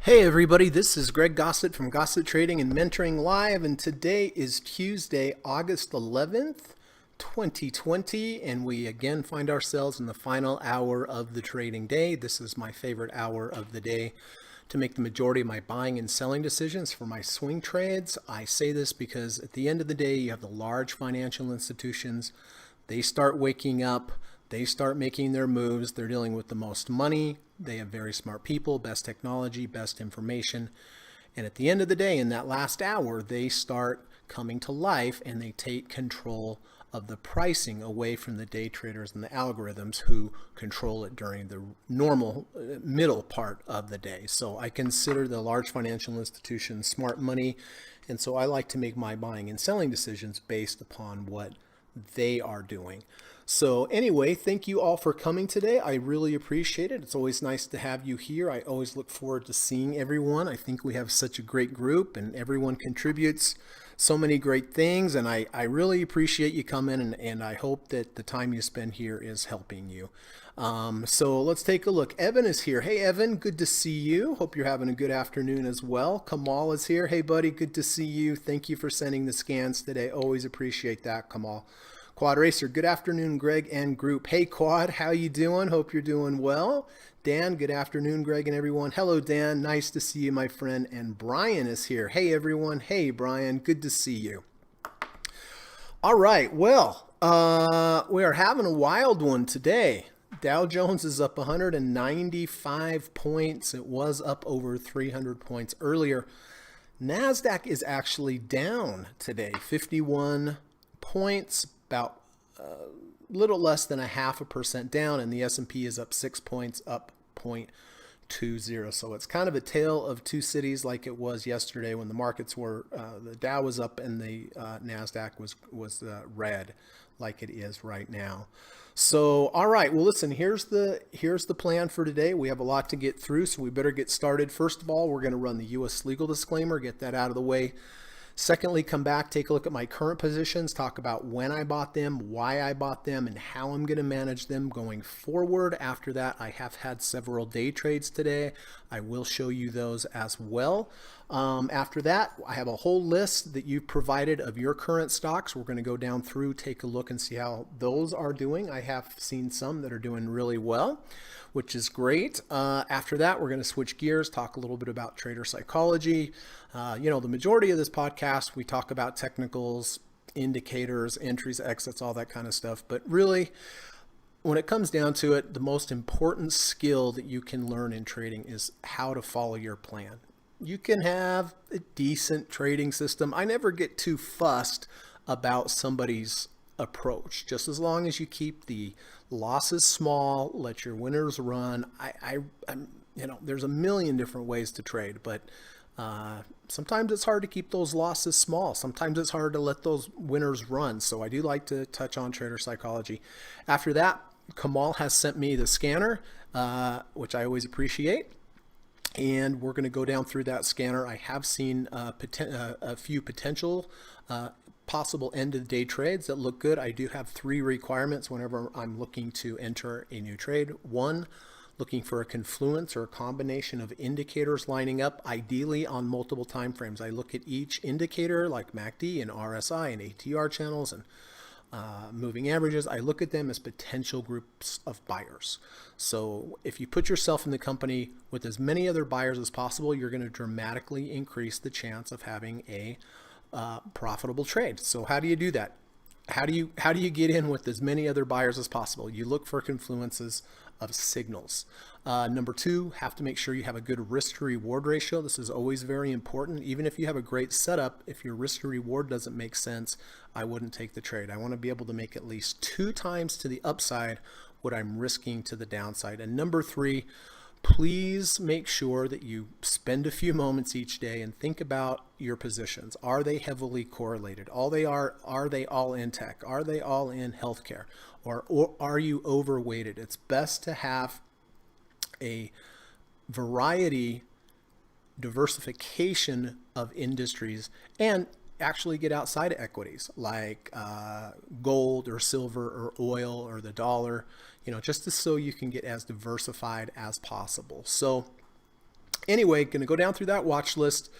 Hey everybody, this is Greg Gossett from Gossett Trading and Mentoring Live, and today is Tuesday, August 11th, 2020, and we again find ourselves in the final hour of the trading day. This is my favorite hour of the day to make the majority of my buying and selling decisions for my swing trades. I say this because at the end of the day, you have the large financial institutions. They start waking up. They start making their moves. They're dealing with the most money. They have very smart people, best technology, best information. And at the end of the day, in that last hour, they start coming to life and they take control of the pricing away from the day traders and the algorithms who control it during the normal middle part of the day. So I consider the large financial institutions smart money. And so I like to make my buying and selling decisions based upon what they are doing. So anyway, thank you all for coming today. I really appreciate it. It's always nice to have you here. I always look forward to seeing everyone. I think we have such a great group and everyone contributes so many great things. And I really appreciate you coming, and I hope that the time you spend here is helping you. So let's take a look. Evan is here. Hey, Evan, good to see you. Hope you're having a good afternoon as well. Kamal is here. Hey, buddy, good to see you. Thank you for sending the scans today. Always appreciate that, Kamal. Quad Racer, good afternoon, Greg and group. Hey, Quad, how you doing? Hope you're doing well. Dan, good afternoon, Greg and everyone. Hello, Dan. Nice to see you, my friend. And Brian is here. Hey, everyone. Hey, Brian. Good to see you. All right. Well, we are having a wild one today. Dow Jones is up 195 points. It was up over 300 points earlier. NASDAQ is actually down today, 51 points, about a little less than 0.5% down, and the S&P is up 6 points, up 0.20. So it's kind of a tale of two cities, like it was yesterday when the markets were, the Dow was up and the NASDAQ was red, like it is right now. So, all right, well, listen, here's the plan for today. We have a lot to get through, so we better get started. First of all, we're going to run the U.S. legal disclaimer, get that out of the way. Secondly, come back, take a look at my current positions, talk about when I bought them, why I bought them, and how I'm going to manage them going forward. After that, I have had several day trades today. I will show you those as well. After that, I have a whole list that you've provided of your current stocks. We're going to go down through, take a look, and see how those are doing. I have seen some that are doing really well, which is great. After that, we're going to switch gears, talk a little bit about trader psychology. The majority of this podcast, we talk about technicals, indicators, entries, exits, all that kind of stuff. But really, when it comes down to it, the most important skill that you can learn in trading is how to follow your plan. You can have a decent trading system. I never get too fussed about somebody's approach, just as long as you keep the losses small, let your winners run. There's a million different ways to trade, but sometimes it's hard to keep those losses small. Sometimes it's hard to let those winners run. So I do like to touch on trader psychology. After that, Kamal has sent me the scanner, which I always appreciate. And we're going to go down through that scanner. I have seen a few potential possible end of the day trades that look good. I do have 3 requirements whenever I'm looking to enter a new trade. 1, looking for a confluence or a combination of indicators lining up, ideally on multiple time frames. I look at each indicator like MACD and RSI and ATR channels and moving averages. I look at them as potential groups of buyers. So if you put yourself in the company with as many other buyers as possible, you're going to dramatically increase the chance of having a profitable trade. So how do you do that? How do you get in with as many other buyers as possible? You look for confluences of signals. Number 2, have to make sure you have a good risk to reward ratio. This is always very important. Even if you have a great setup, if your risk to reward doesn't make sense, I wouldn't take the trade. I want to be able to make at least 2 times to the upside what I'm risking to the downside. And number 3, please make sure that you spend a few moments each day and think about your positions. Are they heavily correlated? Are they all in tech? Are they all in healthcare? Or are you overweighted? It's best to have a diversification of industries, and actually get outside of equities like gold or silver or oil or the dollar, just so you can get as diversified as possible. So Anyway, going to go down through that watch list.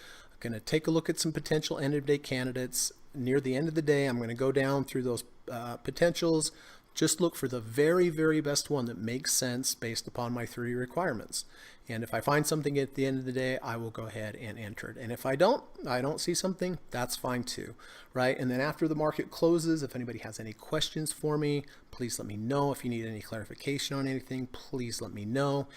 Going to take a look at some potential end of day candidates. Near the end of the day, I'm going to go down through those potentials. Just look for the very, very best one that makes sense based upon my 3 requirements. And if I find something at the end of the day, I will go ahead and enter it. And if I don't see something, that's fine too, right? And then after the market closes, if anybody has any questions for me, please let me know. If you need any clarification on anything, please let me know.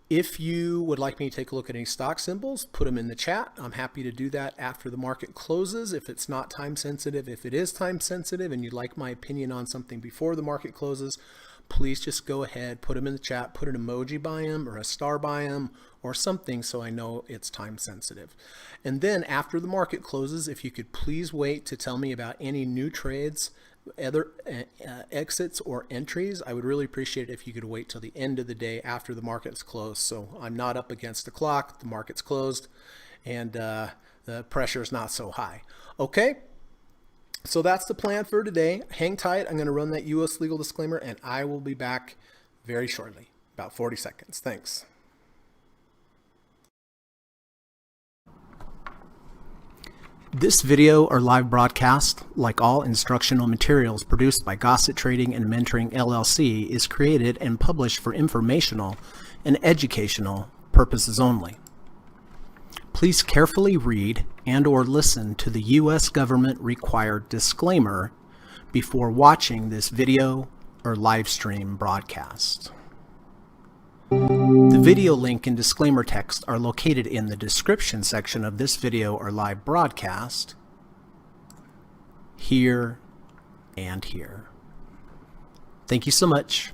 If you would like me to take a look at any stock symbols, put them in the chat. I'm happy to do that after the market closes. If it's not time sensitive, if it is time sensitive and you'd like my opinion on something before the market closes, please just go ahead, put them in the chat, put an emoji by them or a star by them or something so I know it's time sensitive. And then after the market closes, if you could please wait to tell me about any new trades, other exits or entries, I would really appreciate it if you could wait till the end of the day after the market's closed. So I'm not up against the clock, the market's closed, and the pressure is not so high. Okay, so that's the plan for today. Hang tight. I'm going to run that U.S. legal disclaimer, and I will be back very shortly, about 40 seconds. Thanks. This video or live broadcast, like all instructional materials produced by Gossett Trading and Mentoring LLC, is created and published for informational and educational purposes only. Please carefully read and or listen to the U.S. government required disclaimer before watching this video or live stream broadcast. The video link and disclaimer text are located in the description section of this video or live broadcast, here and here. Thank you so much.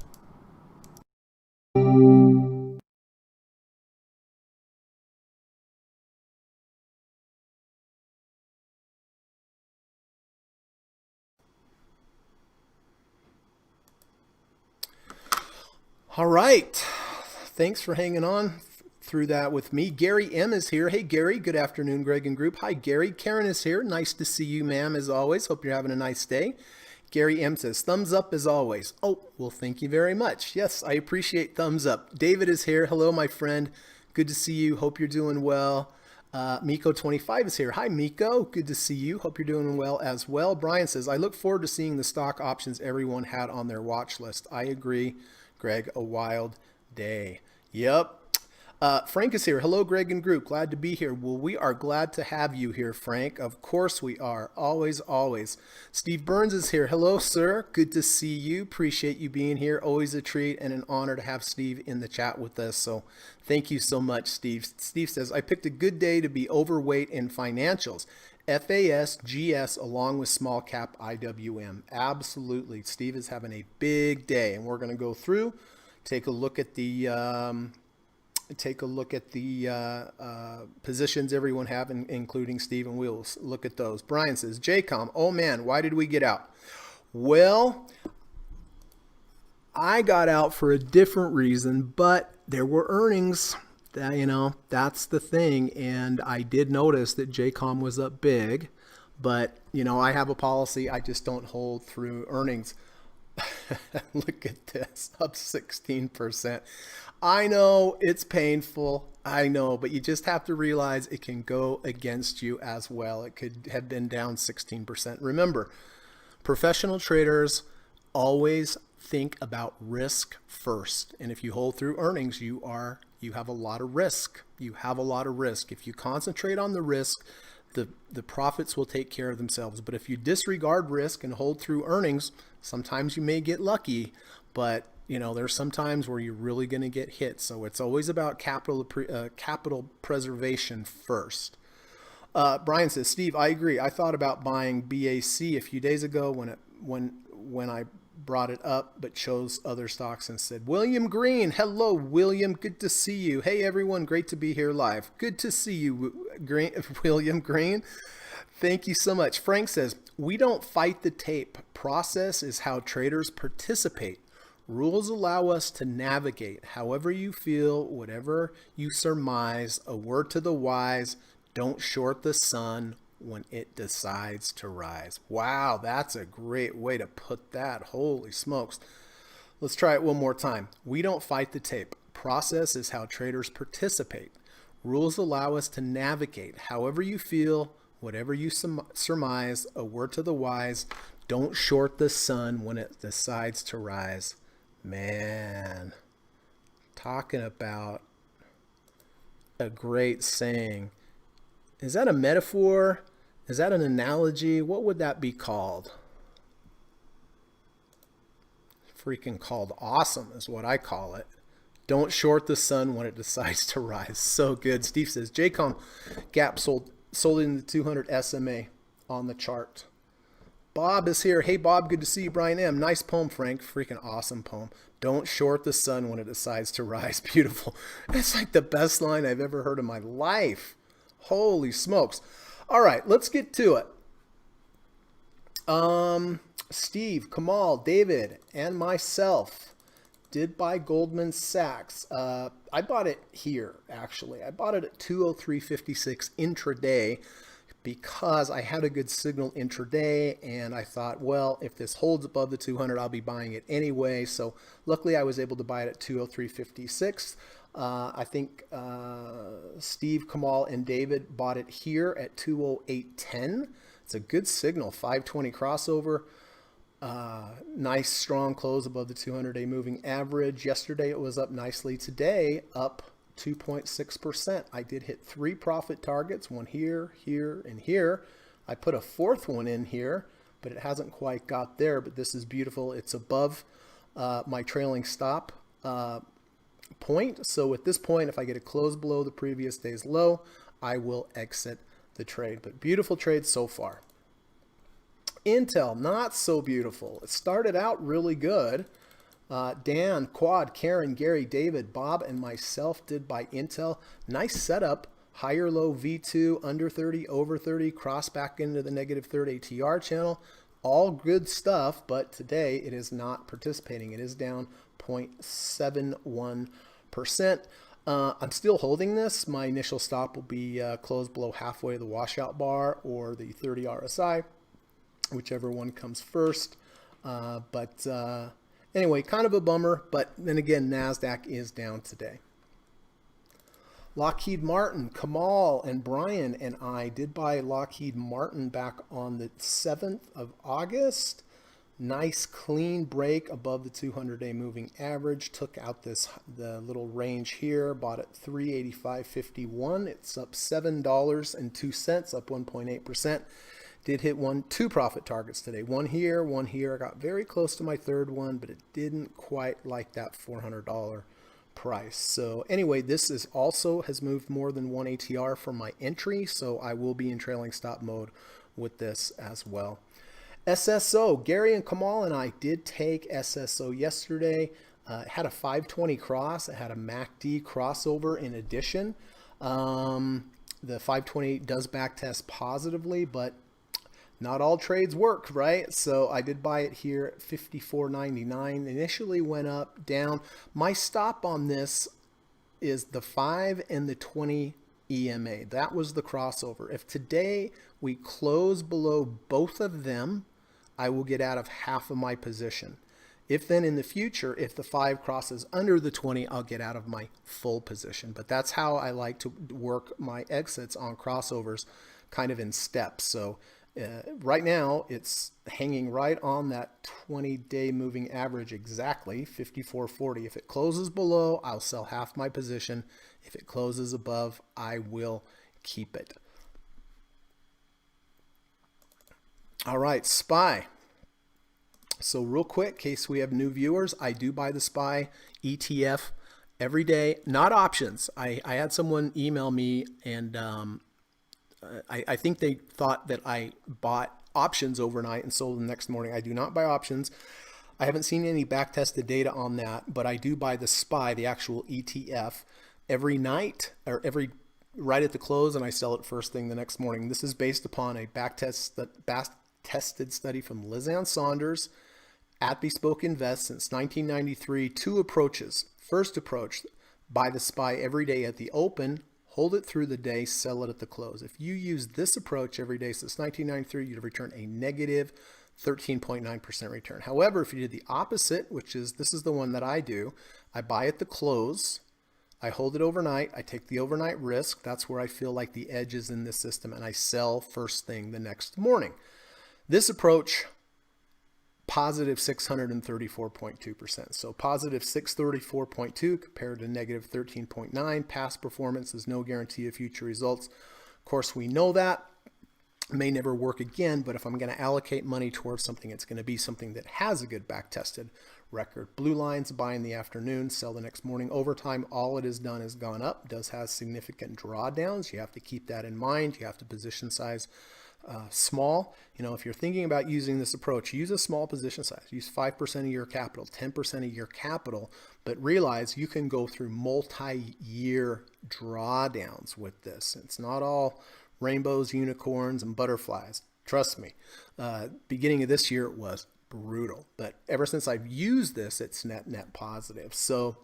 All right. Thanks for hanging on through that with me. Gary M is here. Hey, Gary. Good afternoon, Greg and group. Hi, Gary. Karen is here. Nice to see you, ma'am, as always. Hope you're having a nice day. Gary M says, thumbs up as always. Oh, well, thank you very much. Yes, I appreciate thumbs up. David is here. Hello, my friend. Good to see you. Hope you're doing well. Miko25 is here. Hi, Miko. Good to see you. Hope you're doing well as well. Brian says, I look forward to seeing the stock options everyone had on their watch list. I agree, Greg. A wild day. Yep. Frank is here. Hello, Greg and group. Glad to be here. Well, we are glad to have you here, Frank. Of course we are. Always, always. Steve Burns is here. Hello, sir. Good to see you. Appreciate you being here. Always a treat and an honor to have Steve in the chat with us. So thank you so much, Steve. Steve says, I picked a good day to be overweight in financials. FAS, GS, along with small cap IWM. Absolutely. Steve is having a big day, and we're going to go through, take a look at the positions everyone have, including Steve, and we'll look at those. Brian says, JCOM, oh man, why did we get out? Well, I got out for a different reason, but there were earnings. That, that's the thing. And I did notice that JCOM was up big, but I have a policy. I just don't hold through earnings. Look at this, up 16%. I know it's painful. I know, but you just have to realize it can go against you as well. It could have been down 16%. Remember, professional traders always think about risk first. And if you hold through earnings, you have a lot of risk. You have a lot of risk. If you concentrate on the risk, the profits will take care of themselves. But if you disregard risk and hold through earnings, sometimes you may get lucky, but there's some times where you're really going to get hit. So it's always about capital preservation first. Brian says, Steve, I agree. I thought about buying BAC a few days ago when I brought it up, but chose other stocks instead. William Green. Hello, William. Good to see you. Hey, everyone. Great to be here live. Good to see you, William Green. Thank you so much. Frank says, we don't fight the tape. Process is how traders participate. Rules allow us to navigate. However you feel, whatever you surmise, a word to the wise, don't short the sun when it decides to rise. Wow, that's a great way to put that. Holy smokes. Let's try it one more time. We don't fight the tape. Process is how traders participate. Rules allow us to navigate however you feel, whatever you surmise, a word to the wise. Don't short the sun when it decides to rise. Man, talking about a great saying. Is that a metaphor? Is that an analogy? What would that be called? Freaking called awesome is what I call it. Don't short the sun when it decides to rise. So good. Steve says JCOM gap sold in the 200 SMA on the chart. Bob is here. Hey Bob, good to see you. Brian M. Nice poem, Frank. Freaking awesome poem. Don't short the sun when it decides to rise. Beautiful. It's like the best line I've ever heard in my life. Holy smokes. All right, let's get to it. Steve, Kamal, David, and myself did buy Goldman Sachs. I bought it here, actually. I bought it at 203.56 intraday because I had a good signal intraday, and I thought, well, if this holds above the 200, I'll be buying it anyway. So luckily, I was able to buy it at 203.56. I think Steve, Kamal, and David bought it here at 208.10. It's a good signal, 520 crossover. Nice strong close above the 200-day moving average. Yesterday it was up nicely. Today up 2.6%. I did hit 3 profit targets, one here, here, and here. I put a 4th one in here, but it hasn't quite got there. But this is beautiful. It's above my trailing stop point. So at this point, if I get a close below the previous day's low, I will exit the trade. But beautiful trade so far. Intel, not so beautiful. It started out really good. Dan, Quad, Karen, Gary, David, Bob, and myself did buy Intel. Nice setup. Higher low V2, under 30, over 30, cross back into the negative third ATR channel. All good stuff, but today it is not participating. It is down 0.71%. I'm still holding this. My initial stop will be closed below halfway the washout bar or the 30 RSI, whichever one comes first. Anyway, kind of a bummer, but then again, NASDAQ is down today. Lockheed Martin, Kamal and Brian and I did buy Lockheed Martin back on the 7th of August. Nice clean break above the 200-day moving average. Took out the little range here. Bought at 385.51. It's up $7.02, up 1.8%. Did hit 2 profit targets today. One here, one here. I got very close to my 3rd one, but it didn't quite like that $400 price. So anyway, this is also has moved more than 1 ATR from my entry, so I will be in trailing stop mode with this as well. SSO, Gary and Kamal and I did take SSO yesterday. It had a 520 cross. It had a MACD crossover in addition. The 520 does backtest positively, but not all trades work, right? So I did buy it here at 54.99. Initially went up, down. My stop on this is the 5 and the 20 EMA. That was the crossover. If today we close below both of them, I will get out of half of my position. If then in the future, if the 5 crosses under the 20, I'll get out of my full position. But that's how I like to work my exits on crossovers, kind of in steps. So right now it's hanging right on that 20-day moving average exactly, 54.40. If it closes below, I'll sell half my position. If it closes above, I will keep it. All right, SPY. So real quick, in case we have new viewers, I do buy the SPY ETF every day, not options. I had someone email me, and I think they thought that I bought options overnight and sold the next morning. I do not buy options. I haven't seen any back-tested data on that, but I do buy the SPY, the actual ETF, every night or right at the close, and I sell it first thing the next morning. This is based upon a back-tested study from Lizanne Saunders at Bespoke Invest since 1993. 2 approaches. First approach, buy the SPY every day at the open, hold it through the day, sell it at the close. If you use this approach every day since 1993, you'd return a negative 13.9% return. However, if you did the opposite, which is this is the one that I do, I buy at the close, I hold it overnight. I take the overnight risk. That's where I feel like the edge is in this system, and I sell first thing the next morning. This approach, positive 634.2%. So positive 634.2 compared to negative 13.9. Past performance is no guarantee of future results. Of course, we know that. May never work again, but if I'm going to allocate money towards something, it's going to be something that has a good back-tested record. Blue lines, buy in the afternoon, sell the next morning. Over time, all it has done is gone up. Does have significant drawdowns. You have to keep that in mind. You have to position size small. You know, if you're thinking about using this approach, use a small position size. Use 5% of your capital, 10% of your capital, but realize you can go through multi-year drawdowns with this. It's not all rainbows, unicorns, and butterflies. Trust me. Beginning of this year, it was brutal. But ever since I've used this, it's net positive. So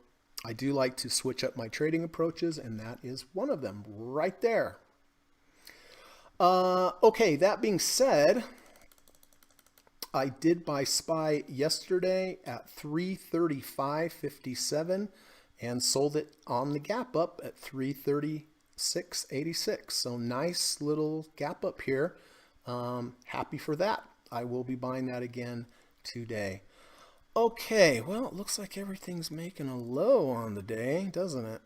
I do like to switch up my trading approaches, and that is one of them right there. Okay, that being said, I did buy SPY yesterday at 335.57 and sold it on the gap up at 336.86. So nice little gap up here. Happy for that. I will be buying that again today. Okay, well, it looks like everything's making a low on the day, doesn't it?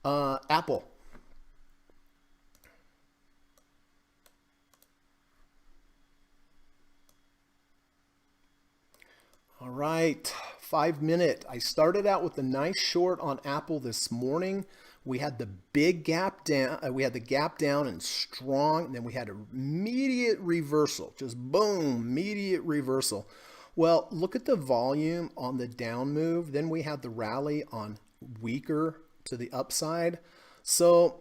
Apple. All right, 5 minute. I started out with a nice short on Apple this morning. We had the big gap down. We had the gap down and strong. And then we had an immediate reversal. Just boom, immediate reversal. Well, look at the volume on the down move. Then we had the rally on weaker to the upside. So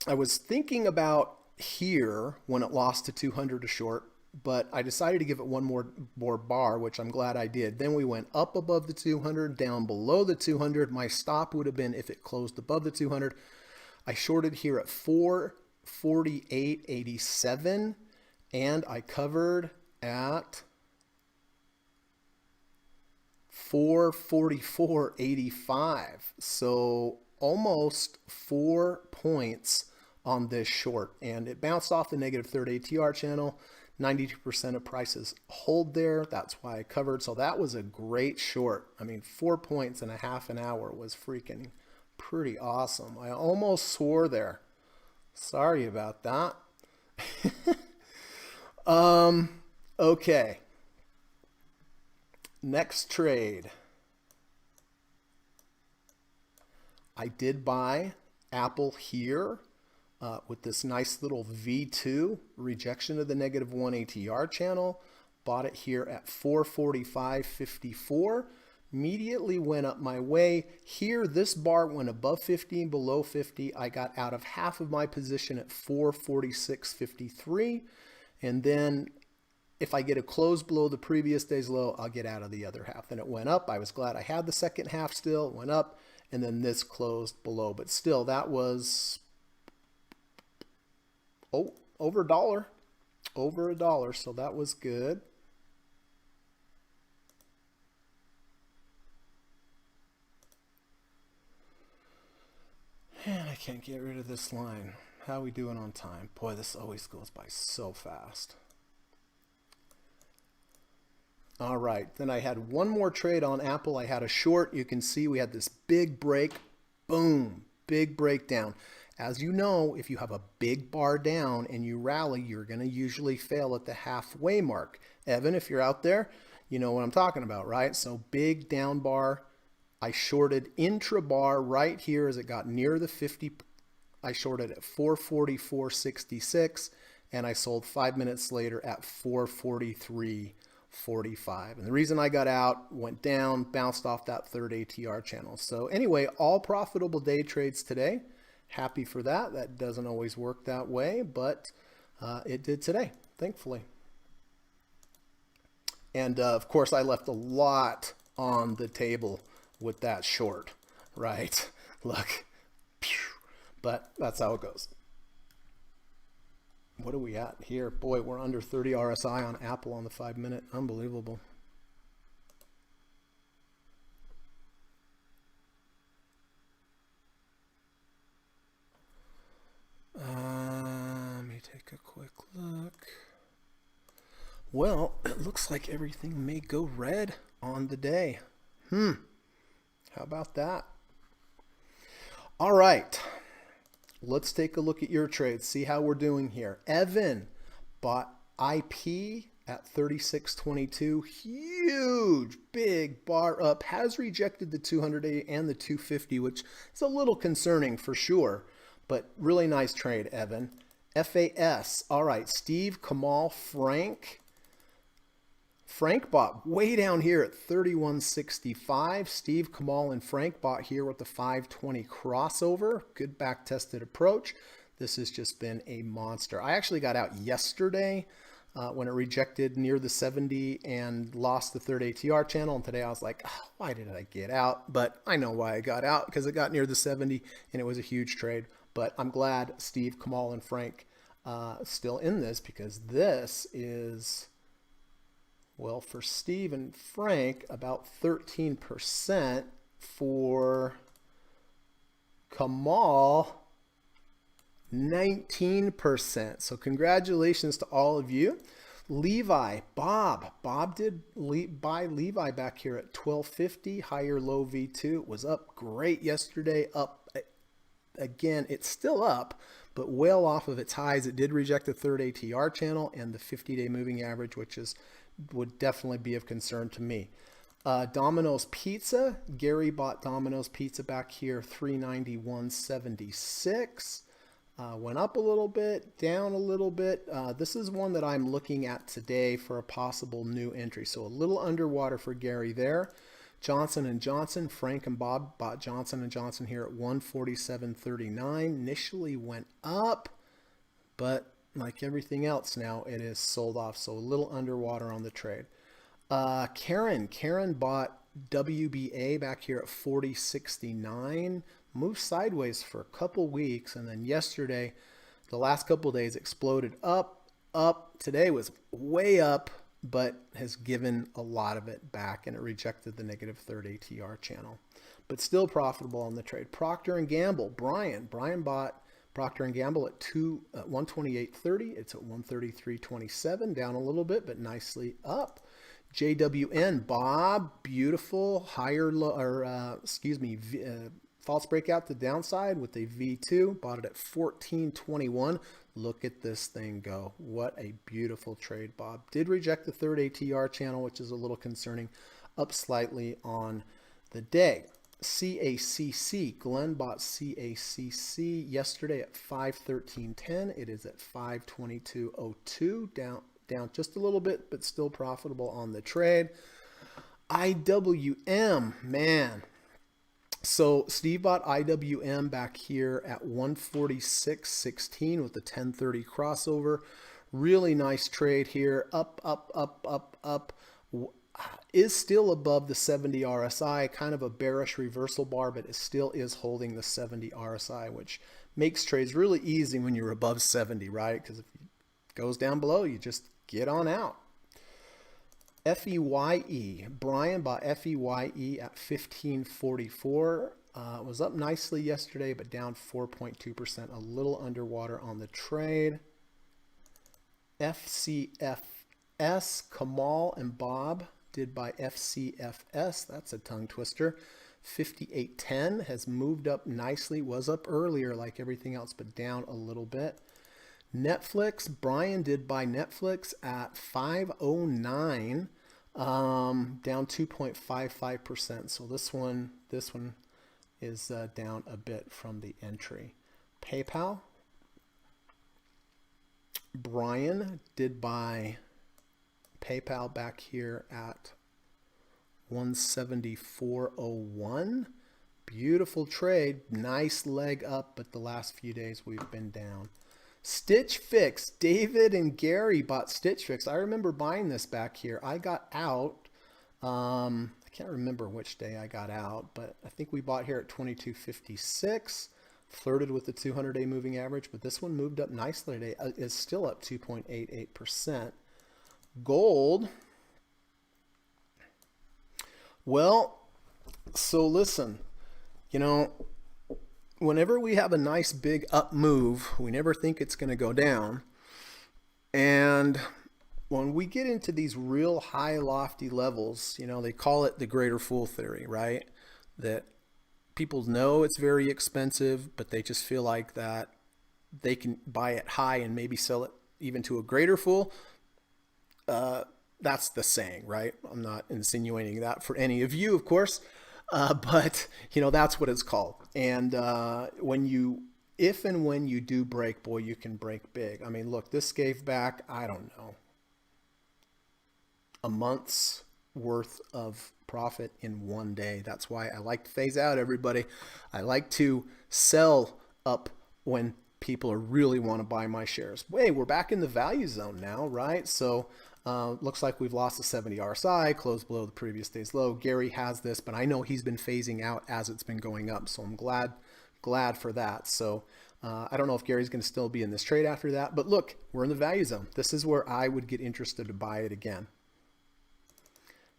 I was thinking about here when it lost to 200 a short, but I decided to give it one more bar, which I'm glad I did. Then we went up above the 200, down below the 200. My stop would have been if it closed above the 200. I shorted here at 448.87, and I covered at 444.85. So almost 4 points on this short, and it bounced off the negative third ATR channel. 92% of prices hold there. That's why I covered. So that was a great short. I mean, 4 points in a half an hour was freaking pretty awesome. I almost swore there. Sorry about that. Okay. Next trade. I did buy Apple here. With this nice little V2 rejection of the negative 1 ATR channel. Bought it here at 445.54. Immediately went up my way. Here, this bar went above 50 and below 50. I got out of half of my position at 446.53. And then if I get a close below the previous day's low, I'll get out of the other half. Then it went up. I was glad I had the second half still. It went up. And then this closed below. But still, that was over a dollar, so that was good. And I can't get rid of this line. How are we doing on time? Boy, this always goes by so fast. All right, then I had one more trade on Apple. I had a short. You can see we had this big break. Boom, big breakdown. As you know, if you have a big bar down and you rally, you're going to usually fail at the halfway mark. Evan, if you're out there, you know what I'm talking about, right? So big down bar. I shorted intra bar right here as it got near the 50. I shorted at 444.66 and I sold 5 minutes later at 443.45. And the reason I got out, went down, bounced off that third ATR channel. So anyway, all profitable day trades today. Happy for that. That doesn't always work that way, but it did today, thankfully. And of course, I left a lot on the table with that short, right? Look, but that's how it goes. What are we at here? Boy, we're under 30 RSI on Apple on the 5 minute. Unbelievable. take a quick look. Well, it looks like everything may go red on the day. How about that? All right. Let's take a look at your trades, see how we're doing here. Evan bought IP at 36.22. Huge, big bar up. Has rejected the 200 and the 250, which is a little concerning for sure. But really nice trade, Evan. FAS. All right, Steve, Kamal, Frank. Frank bought way down here at 31.65. Steve, Kamal, and Frank bought here with the 520 crossover. Good back-tested approach. This has just been a monster. I actually got out yesterday when it rejected near the 70 and lost the third ATR channel. And today I was like, oh, why did I get out? But I know why I got out, because it got near the 70 and it was a huge trade. But I'm glad Steve, Kamal, and Frank still in this, because this is, well, for Steve and Frank, about 13%. For Kamal, 19%. So congratulations to all of you. Levi, Bob did buy Levi back here at 1250, higher low V2. It was up great yesterday, up again. It's still up, but well off of its highs. It did reject the third ATR channel and the 50-day moving average, which would definitely be of concern to me. Domino's Pizza, Gary bought Domino's Pizza back here, 391.76. Went up a little bit, down a little bit. This is one that I'm looking at today for a possible new entry. So a little underwater for Gary there. Johnson & Johnson, Frank and Bob bought Johnson & Johnson here at 147.39. Initially went up, but like everything else now, it is sold off. So a little underwater on the trade. Karen bought WBA back here at 40.69. Moved sideways for a couple weeks, and then yesterday, the last couple of days, exploded up. Today was way up, but has given a lot of it back, and it rejected the negative third ATR channel, but still profitable on the trade. Procter & Gamble, Brian bought Procter & Gamble at 128.30. It's at 133.27, down a little bit, but nicely up. JWN, Bob, beautiful, higher low, or false breakout to downside with a V2, bought it at 14.21. Look at this thing go. What a beautiful trade, Bob. Did reject the third ATR channel, which is a little concerning, up slightly on the day. CACC, Glenn bought CACC yesterday at 513.10. It is at 522.02, down just a little bit, but still profitable on the trade. IWM, man. So Steve bought IWM back here at 146.16 with the 1030 crossover. Really nice trade here. Up. Is still above the 70 RSI, kind of a bearish reversal bar, but it still is holding the 70 RSI, which makes trades really easy when you're above 70, right? Because if it goes down below, you just get on out. FEYE, Brian bought FEYE at 15.44. It was up nicely yesterday, but down 4.2%, a little underwater on the trade. FCFS, Kamal and Bob did buy FCFS. That's a tongue twister. 58.10 has moved up nicely. Was up earlier like everything else, but down a little bit. Netflix, Brian did buy Netflix at 509, down 2.55%. So this one is down a bit from the entry. PayPal, Brian did buy PayPal back here at 174.01. Beautiful trade, nice leg up, but the last few days we've been down. Stitch Fix, David and Gary bought Stitch Fix. I remember buying this back here. I got out, I can't remember which day I got out, but I think we bought here at 22.56. Flirted with the 200-day moving average, but this one moved up nicely today. It's still up 2.88%. Gold, well, so listen, you know, whenever we have a nice big up move, we never think it's going to go down. And when we get into these real high, lofty levels, they call it the greater fool theory, right? That people know it's very expensive, but they just feel like that they can buy it high and maybe sell it even to a greater fool. That's the saying, right? I'm not insinuating that for any of you, of course, but that's what it's called. And if and when you do break, boy, you can break big. I mean, look, this gave back, I don't know, a month's worth of profit in one day. That's why I like to phase out, everybody. I like to sell up when people really want to buy my shares. Hey, we're back in the value zone now, right? So looks like we've lost the 70 RSI, closed below the previous day's low. Gary has this, but I know he's been phasing out as it's been going up. So I'm glad for that. So I don't know if Gary's going to still be in this trade after that, but look, we're in the value zone. This is where I would get interested to buy it again.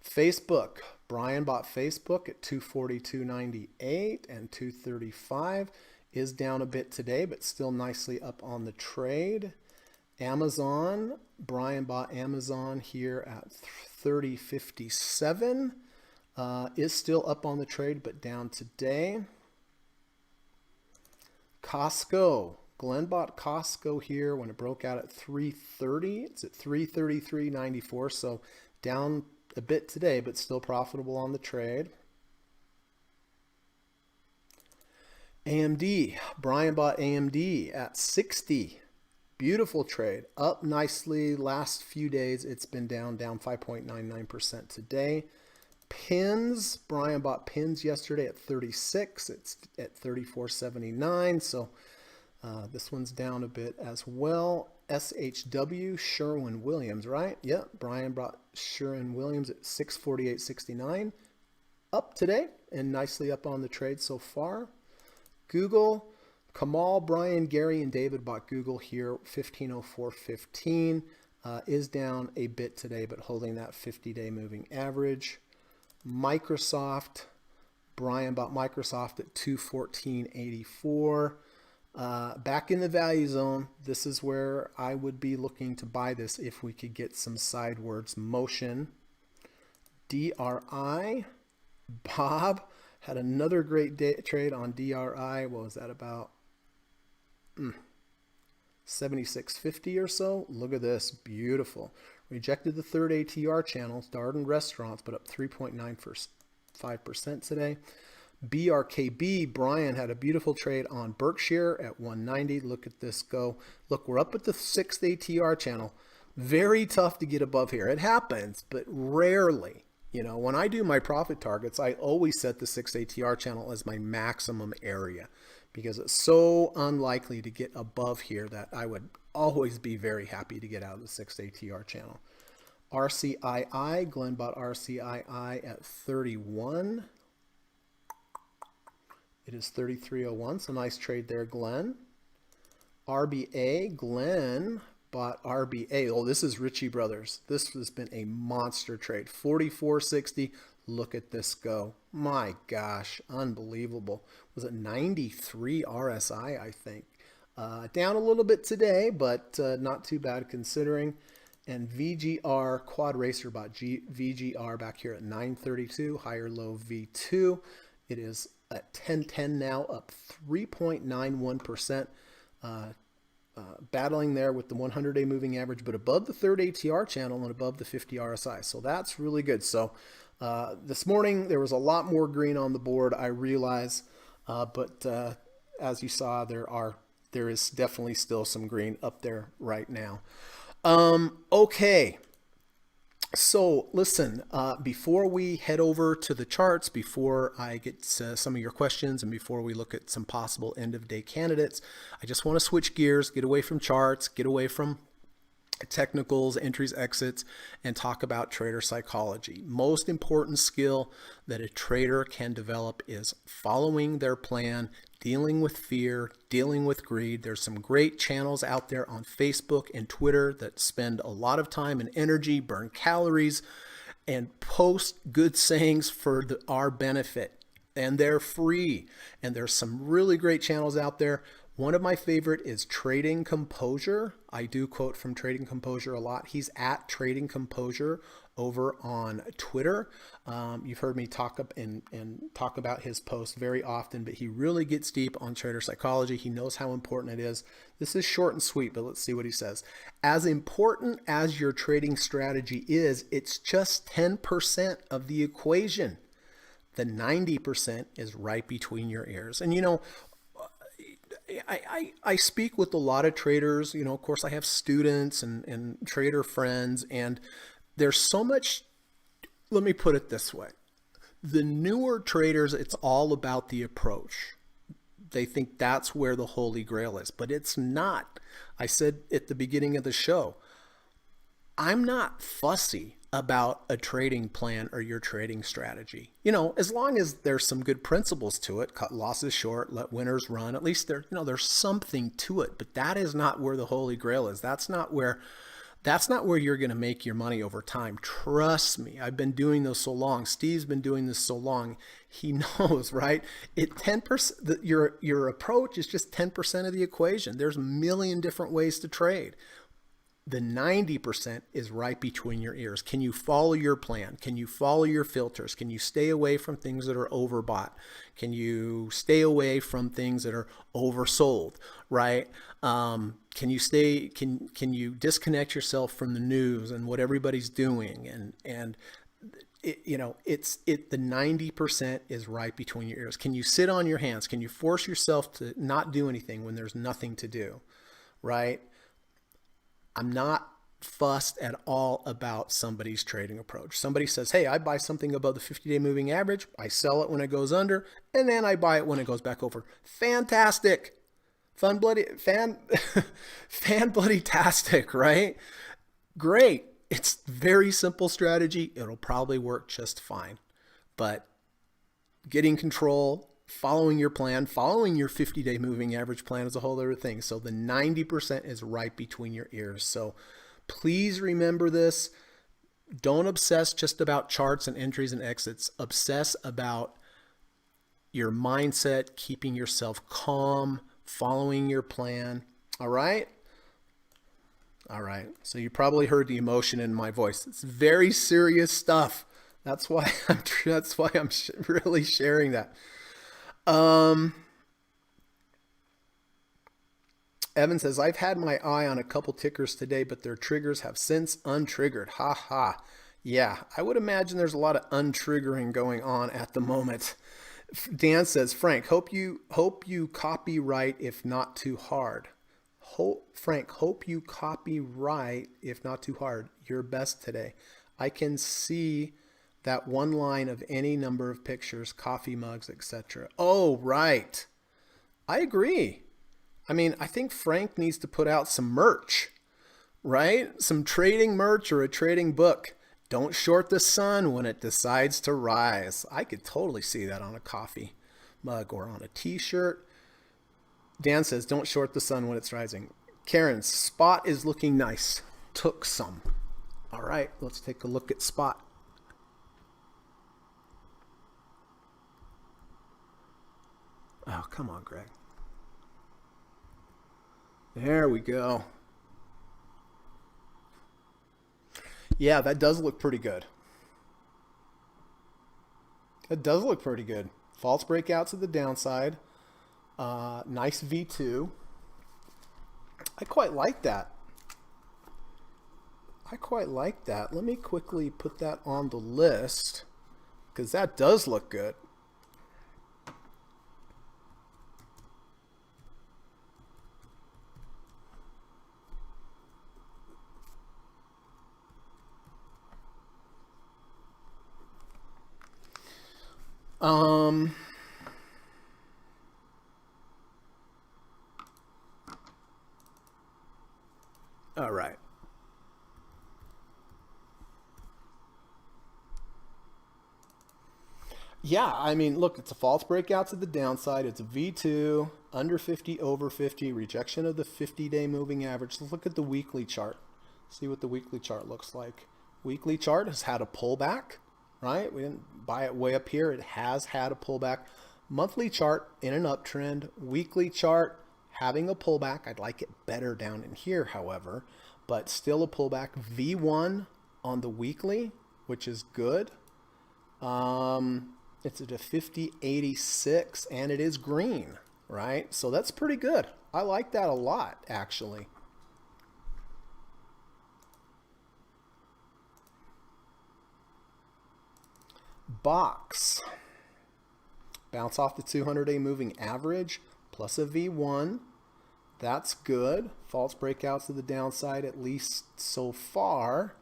Facebook, Brian bought Facebook at 242.98 and 235, is down a bit today, but still nicely up on the trade. Amazon, Brian bought Amazon here at 30.57, is still up on the trade, but down today. Costco, Glenn bought Costco here when it broke out at 330. It's at 333.94, so down a bit today, but still profitable on the trade. AMD, Brian bought AMD at 60. Beautiful trade, up nicely. Last few days, it's been down 5.99% today. Pins, Brian bought Pins yesterday at 36. It's at 34.79. So this one's down a bit as well. SHW, Sherwin-Williams, right? Yep, Brian brought Sherwin-Williams at 648.69. Up today and nicely up on the trade so far. Google, Kamal, Brian, Gary, and David bought Google here, 1504.15. Is down a bit today, but holding that 50-day moving average. Microsoft, Brian bought Microsoft at 214.84. Back in the value zone. This is where I would be looking to buy this if we could get some sidewards motion. DRI, Bob had another great trade on DRI. What was that, about 76.50 or so? Look at this, beautiful. Rejected the third ATR channel, Darden Restaurants, but up 3.95% today. BRKB, Brian had a beautiful trade on Berkshire at 190. Look at this go. Look, we're up at the sixth ATR channel. Very tough to get above here. It happens, but rarely. When I do my profit targets, I always set the sixth ATR channel as my maximum area because it's so unlikely to get above here that I would always be very happy to get out of the sixth ATR channel. RCII, Glenn bought RCII at 31. It is 33.01, so nice trade there, Glenn. RBA, Glenn bought RBA. Oh, this is Ritchie Brothers. This has been a monster trade. 44.60. Look at this go. My gosh, unbelievable. Was it 93 RSI, I think? Down a little bit today, but not too bad considering. And VGR, Quad Racer bought VGR back here at 932, higher low V2. It is at 1010 now, up 3.91%. Battling there with the 100-day moving average, but above the third ATR channel and above the 50 RSI. So that's really good. So this morning there was a lot more green on the board, I realize, but as you saw, there is definitely still some green up there right now. Okay. So listen, before we head over to the charts, before I get some of your questions and before we look at some possible end of day candidates, I just want to switch gears, get away from charts, get away from technicals, entries, exits, and talk about trader psychology. Most important skill that a trader can develop is following their plan, dealing with fear, dealing with greed. There's some great channels out there on Facebook and Twitter that spend a lot of time and energy, burn calories, and post good sayings for our benefit. And they're free. And there's some really great channels out there. One of my favorite is Trading Composure. I do quote from Trading Composure a lot. He's at Trading Composure over on Twitter. You've heard me talk up and talk about his posts very often, but he really gets deep on trader psychology. He knows how important it is. This is short and sweet, but let's see what he says. As important as your trading strategy is, it's just 10% of the equation. The 90% is right between your ears. And I speak with a lot of traders. Of course, I have students and trader friends, and there's so much. Let me put it this way. The newer traders, it's all about the approach. They think that's where the Holy Grail is, but it's not. I said at the beginning of the show, I'm not fussy about a trading plan or your trading strategy. As long as there's some good principles to it, cut losses short, let winners run, at least there's something to it, but that is not where the Holy Grail is. That's not where you're going to make your money over time. Trust me. I've been doing this so long. Steve's been doing this so long. He knows, right? 10%, your approach is just 10% of the equation. There's a million different ways to trade. The 90% is right between your ears. Can you follow your plan? Can you follow your filters? Can you stay away from things that are overbought? Can you stay away from things that are oversold, right? Can you disconnect yourself from the news and what everybody's doing? And the 90% is right between your ears. Can you sit on your hands? Can you force yourself to not do anything when there's nothing to do, right? I'm not fussed at all about somebody's trading approach. Somebody says, hey, I buy something above the 50-day moving average. I sell it when it goes under, and then I buy it when it goes back over. Fantastic. Fan-bloody-tastic, right? Great. It's very simple strategy. It'll probably work just fine. But getting control, following your plan, following your 50-day moving average plan is a whole other thing. So the 90% is right between your ears. So please remember this. Don't obsess just about charts and entries and exits. Obsess about your mindset, keeping yourself calm, following your plan. All right? All right. So you probably heard the emotion in my voice. It's very serious stuff. That's why I'm really sharing that. Evan says, I've had my eye on a couple tickers today, but their triggers have since untriggered. Ha ha. Yeah, I would imagine there's a lot of untriggering going on at the moment. Dan says, Frank, hope you copyright if not too hard. Frank, hope you copyright if not too hard. Your best today. I can see that one line of any number of pictures, coffee mugs, etc. Oh, right. I agree. I mean, I think Frank needs to put out some merch, right? Some trading merch or a trading book. Don't short the sun when it decides to rise. I could totally see that on a coffee mug or on a t-shirt. Dan says, don't short the sun when it's rising. Karen, spot is looking nice. Took some. All right, let's take a look at spot. Oh, come on, Greg. There we go. Yeah, that does look pretty good. It does look pretty good. False breakouts at the downside. Nice V2. I quite like that. Let me quickly put that on the list because that does look good. All right. Yeah, I mean, look, it's a false breakouts at the downside. It's a V2, under 50, over 50, rejection of the 50-day moving average. Let's look at the weekly chart. See what the weekly chart looks like. Weekly chart has had a pullback, right? We didn't buy it way up here. It has had a pullback. Monthly chart in an uptrend. Weekly chart having a pullback. I'd like it better down in here, however, but still a pullback. V1 on the weekly, which is good. It's at a 50.86 and it is green, right? So that's pretty good. I like that a lot, actually. Box. Bounce off the 200-day moving average plus a V1. That's good. False breakouts to the downside, at least so far.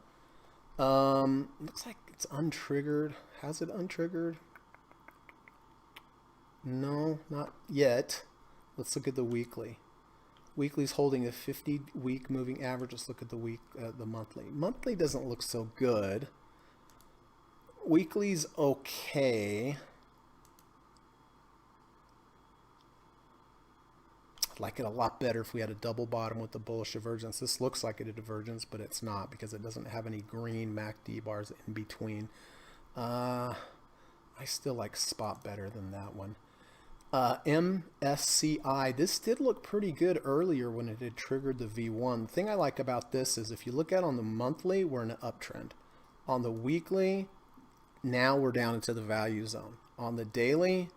Looks like it's untriggered. Has it untriggered? No, not yet. Let's look at the weekly. Weekly's holding a 50-week moving average. Let's look at the monthly. Monthly doesn't look so good. Weekly's okay. I'd like it a lot better if we had a double bottom with the bullish divergence. This looks like a divergence, but it's not because it doesn't have any green MACD bars in between. I still like spot better than that one. MSCI, this did look pretty good earlier when it had triggered the V1. The thing I like about this is if you look at on the monthly, we're in an uptrend. On the weekly, now we're down into the value zone. On the daily,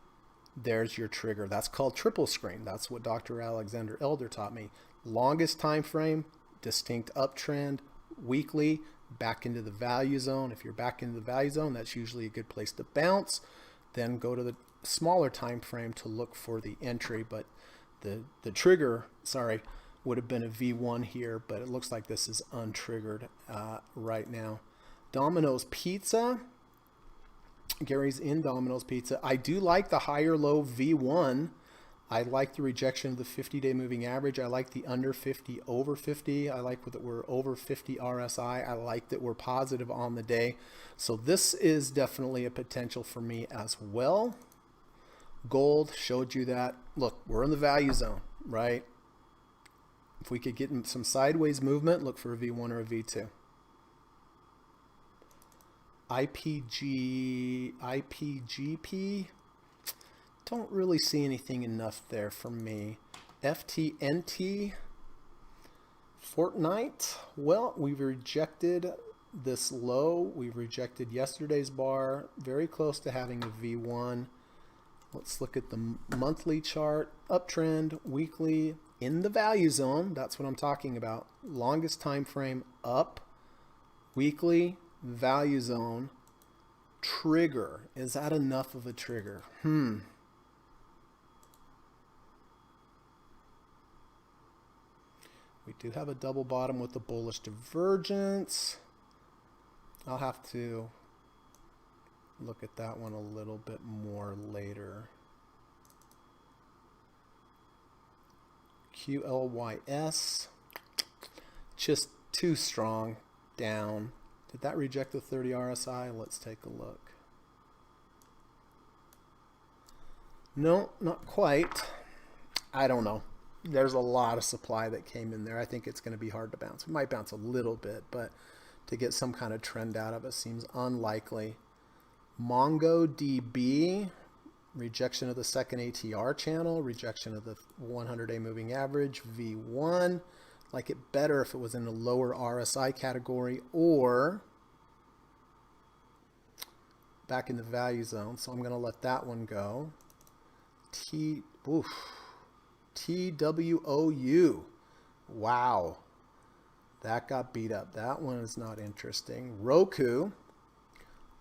there's your trigger. That's called triple screen. That's what Dr. Alexander Elder taught me. Longest time frame, distinct uptrend. Weekly, back into the value zone. If you're back into the value zone, that's usually a good place to bounce. Then go to the smaller time frame to look for the entry, but the trigger, sorry, would have been a V1 here, but it looks like this is untriggered right now. Domino's Pizza. Gary's in Domino's Pizza. I do like the higher low V1. I like the rejection of the 50-day moving average. I like the under 50, over 50. I like that we're over 50 RSI. I like that we're positive on the day. So this is definitely a potential for me as well. Gold showed you that. Look, we're in the value zone, right? If we could get some sideways movement, look for a V1 or a V2. IPGP, don't really see anything enough there for me. FTNT, Fortnite, well, we've rejected this low. We've rejected yesterday's bar, very close to having a V1. Let's look at the monthly chart, uptrend, weekly, in the value zone. That's what I'm talking about. Longest time frame up, weekly, value zone, trigger. Is that enough of a trigger? We do have a double bottom with the bullish divergence. I'll have to look at that one a little bit more later. QLYS, just too strong down. Did that reject the 30 RSI? Let's take a look. No, not quite. I don't know. There's a lot of supply that came in there. I think it's going to be hard to bounce. We might bounce a little bit, but to get some kind of trend out of it seems unlikely. MongoDB, rejection of the second ATR channel, rejection of the 100-day moving average, V1. Like it better if it was in a lower RSI category or back in the value zone. So I'm going to let that one go. TWOU. Wow. That got beat up. That one is not interesting. Roku,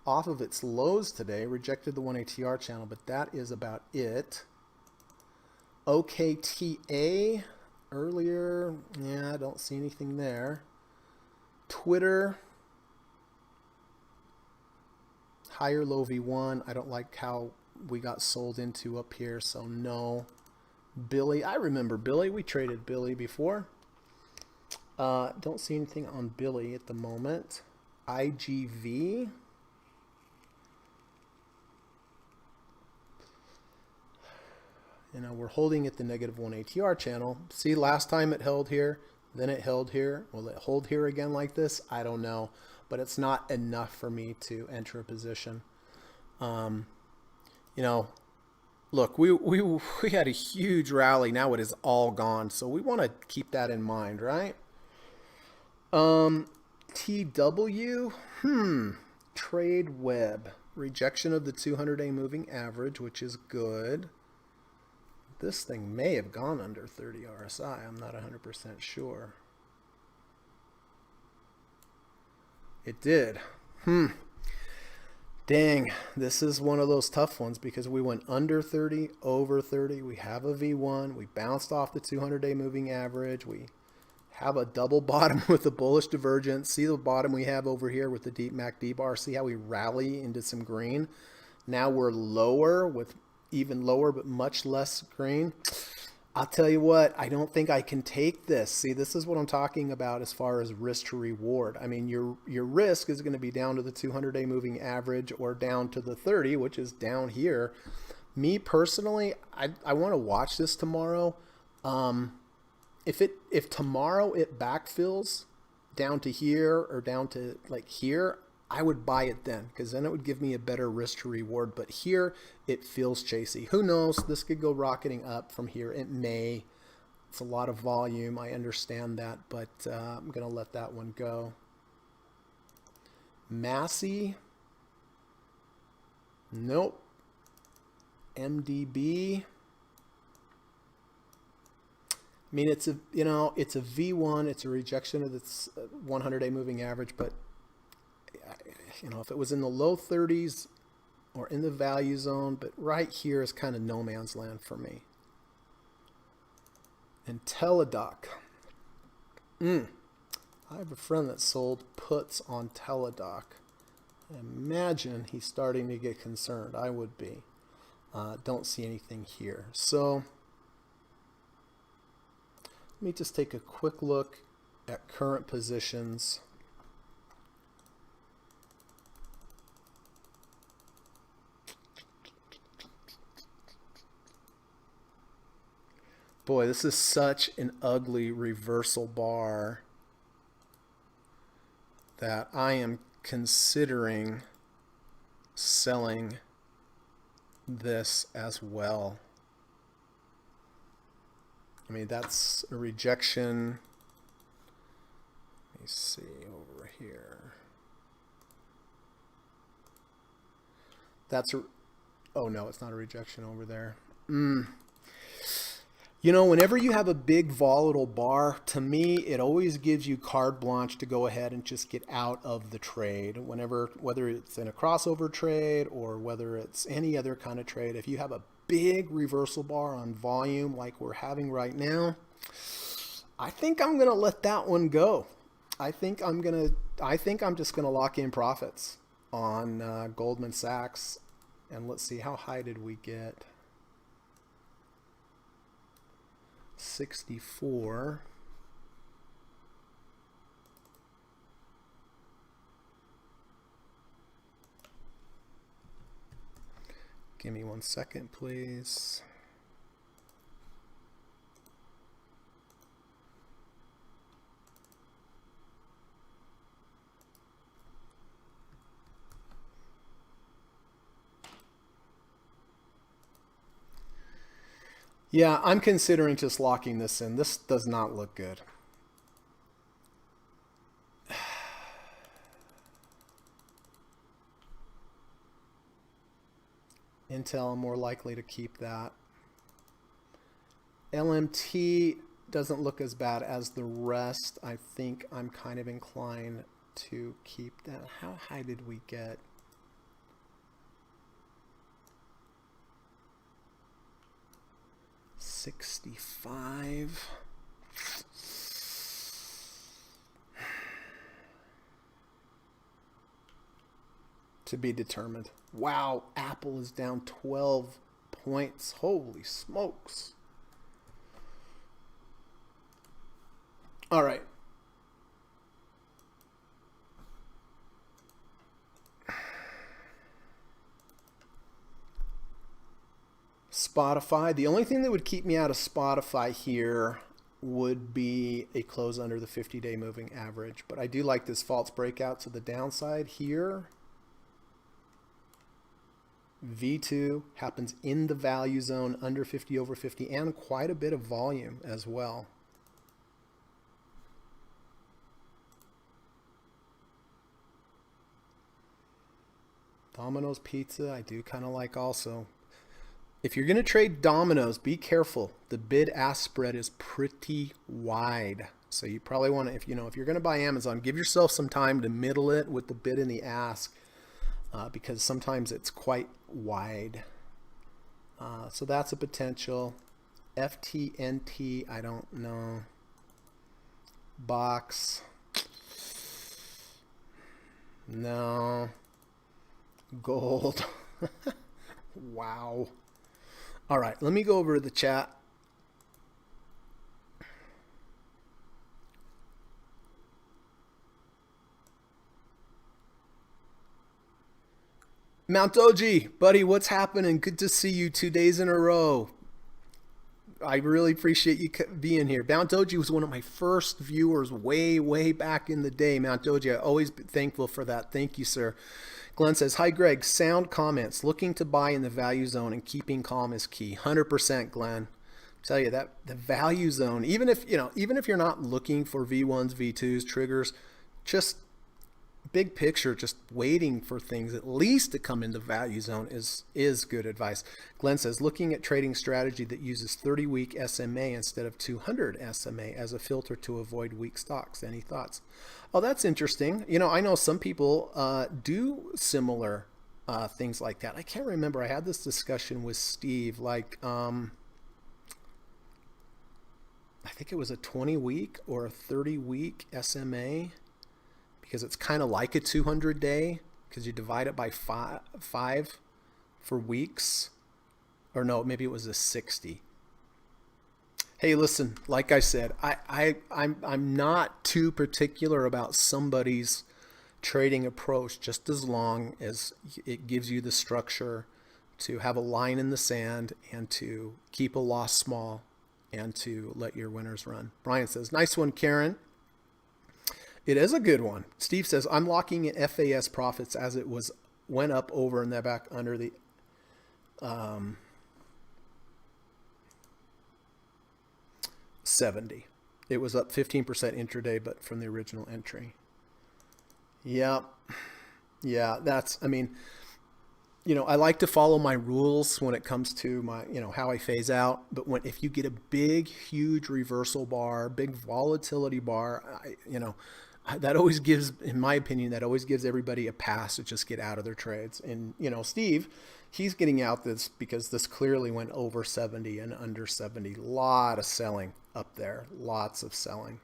off of its lows today, rejected the 1ATR channel, but that is about it. OKTA. Earlier, yeah, I don't see anything there. Twitter, higher low V1. I don't like how we got sold into up here, so no. Billy, I remember Billy. We traded Billy before. Don't see anything on Billy at the moment. IGV. You know, we're holding at the -1 ATR channel. See, last time it held here, then it held here. Will it hold here again like this? I don't know, but it's not enough for me to enter a position. You know, Look, we had a huge rally. Now it is all gone. So we want to keep that in mind, right? Um, TW, trade web. Rejection of the 200-day moving average, which is good. This thing may have gone under 30 RSI. I'm not 100% sure. It did. Dang, this is one of those tough ones because we went under 30, over 30. We have a V1. We bounced off the 200-day moving average. We have a double bottom with a bullish divergence. See the bottom we have over here with the deep MACD bar. See how we rally into some green. Now we're lower with even lower but much less green. I'll tell you what, I don't think I can take this. See, this is what I'm talking about as far as risk to reward. I mean, your risk is going to be down to the 200-day moving average or down to the 30, which is down here. Me personally, I want to watch this tomorrow. If tomorrow it backfills down to here or down to like here, I would buy it then because then it would give me a better risk to reward. But here it feels chasey. Who knows? This could go rocketing up from here. It may. It's a lot of volume. I understand that, but I'm going to let that one go. Massey. Nope. MDB. I mean, it's a V1. It's a rejection of this 100-day moving average, but if it was in the low 30s or in the value zone, but right here is kind of no man's land for me. And Teladoc. I have a friend that sold puts on Teladoc. Imagine he's starting to get concerned. I would be. Don't see anything here. So let me just take a quick look at current positions. Boy, this is such an ugly reversal bar that I am considering selling this as well. I mean, that's a rejection. Let me see over here. That's a, oh no, it's not a rejection over there. Whenever you have a big volatile bar, to me, it always gives you carte blanche to go ahead and just get out of the trade. Whether it's in a crossover trade or whether it's any other kind of trade, if you have a big reversal bar on volume like we're having right now, I think I'm going to let that one go. I think I'm just going to lock in profits on Goldman Sachs. And let's see, how high did we get? 64. Give me 1 second, please. Yeah, I'm considering just locking this in. This does not look good. Intel, I'm more likely to keep that. LMT doesn't look as bad as the rest. I think I'm kind of inclined to keep that. How high did we get? $65. To be determined. Wow, Apple is down 12 points. Holy smokes. All right. Spotify. The only thing that would keep me out of Spotify here would be a close under the 50-day moving average. But I do like this false breakout to the downside here. V2 happens in the value zone under 50 over 50 and quite a bit of volume as well. Domino's Pizza, I do kind of like also. If you're going to trade Domino's, be careful. The bid-ask spread is pretty wide. So you probably want to, if you're going to buy Amazon, give yourself some time to middle it with the bid and the ask, because sometimes it's quite wide. So that's a potential. FTNT, I don't know. Box. No. Gold. Wow. All right, let me go over to the chat. Mount Doji, buddy, what's happening? Good to see you 2 days in a row. I really appreciate you being here. Mount Doji was one of my first viewers way back in the day. Mount Doji, I always be thankful for that. Thank you, sir. Glenn says, hi, Greg. Sound comments. Looking to buy in the value zone and keeping calm is key. 100%, Glenn. Tell you that the value zone, even if you're not looking for V1s, V2s, triggers, just big picture, just waiting for things at least to come into value zone is good advice. Glenn says, looking at trading strategy that uses 30-week SMA instead of 200 SMA as a filter to avoid weak stocks. Any thoughts? Oh, that's interesting. I know some people do similar things like that. I can't remember. I had this discussion with Steve, like I think it was a 20-week or a 30-week SMA, because it's kind of like a 200-day, because you divide it by five for weeks. Or no, maybe it was a 60. Hey, listen, like I said, I'm not too particular about somebody's trading approach, just as long as it gives you the structure to have a line in the sand and to keep a loss small and to let your winners run. Brian says, nice one, Karen. It is a good one. Steve says, I'm locking in FAS profits as it went up over and then back under the 70. It was up 15% intraday, but from the original entry. Yeah, that's, I like to follow my rules when it comes to my, how I phase out. But if you get a big, huge reversal bar, big volatility bar, that always gives, in my opinion, that always gives everybody a pass to just get out of their trades. And, Steve, he's getting out this because this clearly went over 70 and under 70. Lot of selling up there. Lots of selling.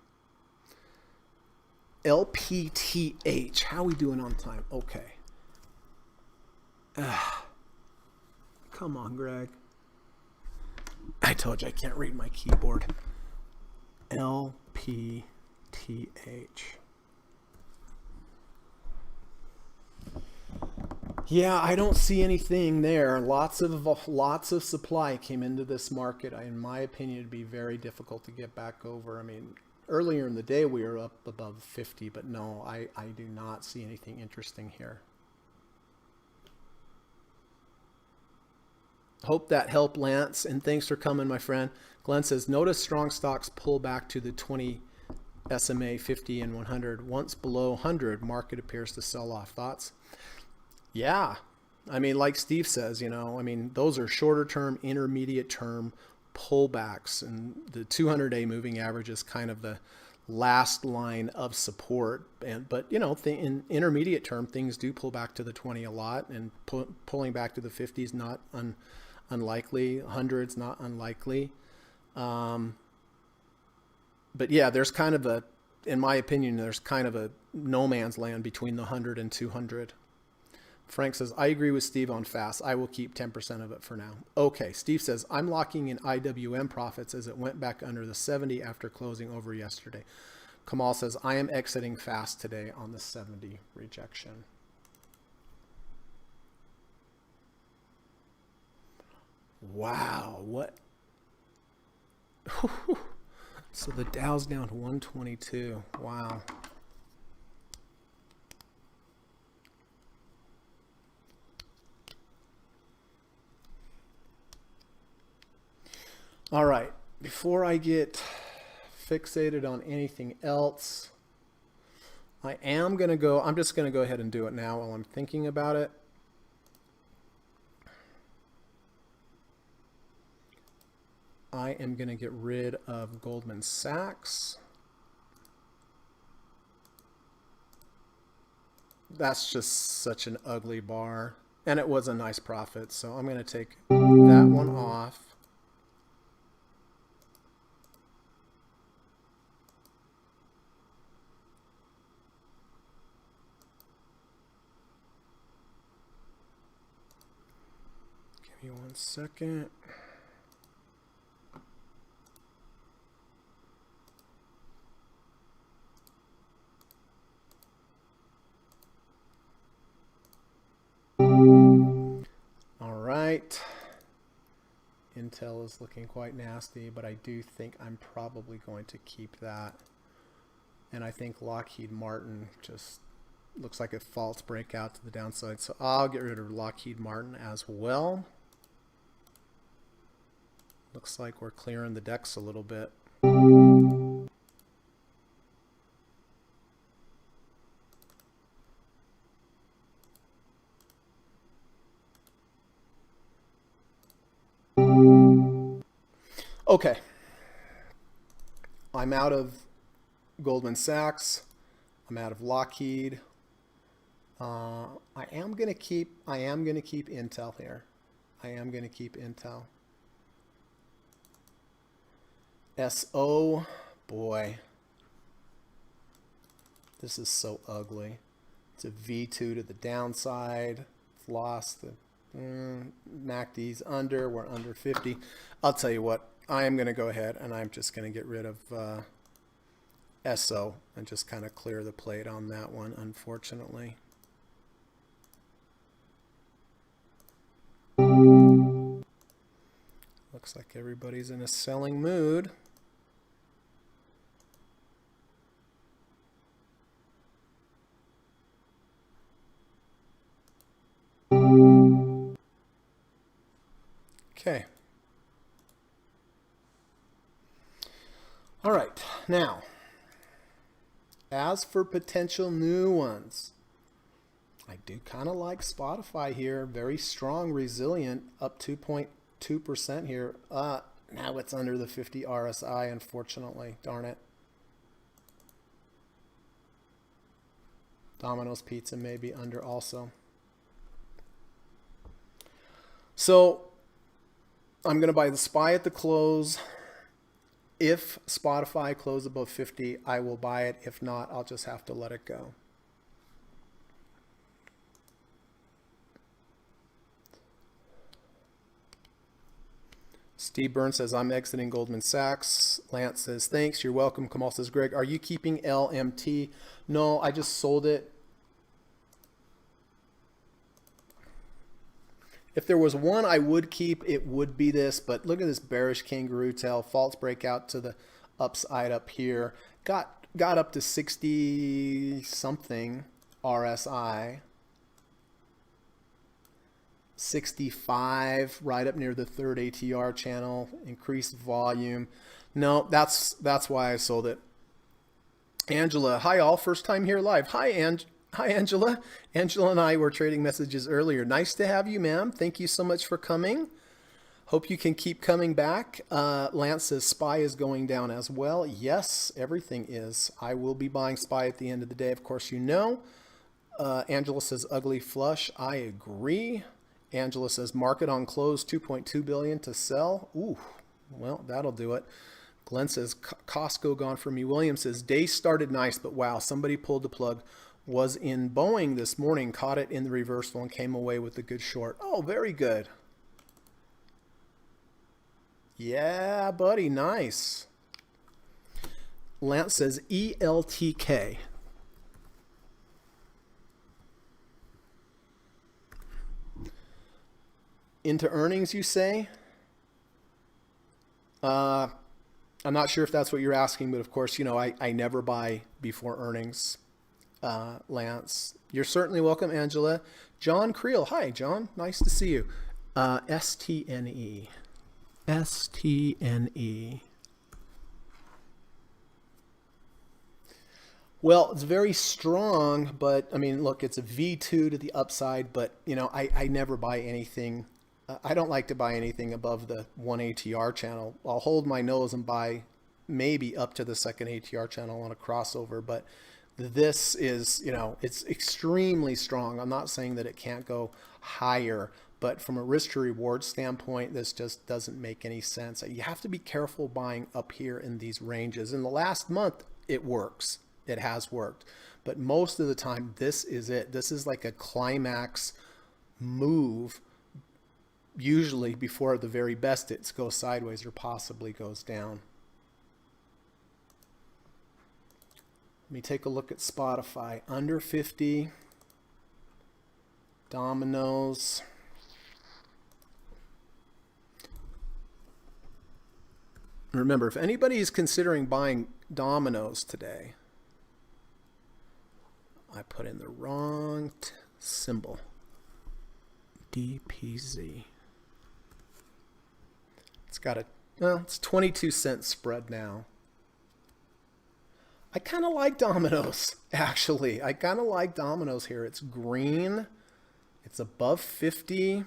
LPTH. How are we doing on time? Okay. Come on, Greg. I told you I can't read my keyboard. LPTH. Yeah, I don't see anything there. Lots of supply came into this market. In my opinion, it'd be very difficult to get back over. Earlier in the day we were up above 50, but no, I do not see anything interesting here. Hope that helped, Lance, and thanks for coming, my friend. Glenn says, notice strong stocks pull back to the 20 SMA, 50 and 100. Once below 100, market appears to sell off. Thoughts? Yeah. Like Steve says, those are shorter term, intermediate term pullbacks, and the 200-day moving average is kind of the last line of support. But in intermediate term, things do pull back to the 20 a lot, and pulling back to the 50s not unlikely, 100s not unlikely. But yeah, there's kind of in my opinion, there's kind of a no man's land between the 100 and 200. Frank says, I agree with Steve on fast. I will keep 10% of it for now. Okay. Steve says, I'm locking in IWM profits as it went back under the 70 after closing over yesterday. Kamal says, I am exiting fast today on the 70 rejection. Wow. What? So the Dow's down to 122. Wow. All right, before I get fixated on anything else, I'm just going to go ahead and do it now while I'm thinking about it. I am going to get rid of Goldman Sachs. That's just such an ugly bar. And it was a nice profit, so I'm going to take that one off. Give me 1 second. All right. Intel is looking quite nasty, but I do think I'm probably going to keep that. And I think Lockheed Martin just looks like a false breakout to the downside. So I'll get rid of Lockheed Martin as well. Looks like we're clearing the decks a little bit. Okay. I'm out of Goldman Sachs. I'm out of Lockheed. I am going to keep Intel here. I am going to keep Intel. SO, boy. This is so ugly. It's a V2 to the downside. It's lost the MACD's under. We're under 50. I'll tell you what. I am going to go ahead and I'm just going to get rid of SO and just kind of clear the plate on that one, unfortunately. Looks like everybody's in a selling mood. Okay. All right. Now, as for potential new ones, I do kind of like Spotify here. Very strong, resilient, up 2.2% here. Now it's under the 50 RSI, unfortunately. Darn it. Domino's Pizza may be under also. So I'm going to buy the SPY at the close. If Spotify closes above 50, I will buy it. If not, I'll just have to let it go. Steve Burns says, I'm exiting Goldman Sachs. Lance says, thanks. You're welcome. Kamal says, Greg, are you keeping LMT? No, I just sold it. If there was one I would keep, it would be this. But look at this bearish kangaroo tail. False breakout to the upside up here. Got up to 60-something RSI. 65, right up near the third ATR channel. Increased volume. No, that's why I sold it. Angela, hi all. First time here live. Hi, Angela. Angela and I were trading messages earlier. Nice to have you, ma'am. Thank you so much for coming. Hope you can keep coming back. Lance says SPY is going down as well. Yes, everything is. I will be buying SPY at the end of the day. Of course, you know. Angela says ugly flush. I agree. Angela says market on close, 2.2 billion to sell. Ooh, well, that'll do it. Glenn says Costco gone for me. William says day started nice, but wow, somebody pulled the plug. Was in Boeing this morning, caught it in the reversal and came away with a good short. Oh, very good. Yeah, buddy, nice. Lance says ELTK. Into earnings, you say? I'm not sure if that's what you're asking, but of course, you know, I never buy before earnings. Lance, you're certainly welcome. Angela, John Creel, hi John, nice to see you. STNE, STNE. Well, it's very strong, but I mean, look, it's a V2 to the upside, but you know, I never buy anything. I don't like to buy anything above the 1 ATR channel. I'll hold my nose and buy maybe up to the second ATR channel on a crossover, but this is, you know, it's extremely strong. I'm not saying that it can't go higher, but from a risk to reward standpoint, this just doesn't make any sense. You have to be careful buying up here in these ranges. In the last month, it works. It has worked, but most of the time, this is it. This is like a climax move, usually before the very best it goes sideways or possibly goes down. Let me take a look at Spotify. Under 50. Domino's. Remember, if anybody is considering buying Domino's today, I put in the wrong symbol. DPZ. It's got a, well, it's 22-cent spread now. I kind of like Domino's, actually. I kind of like Domino's here. It's green. It's above 50.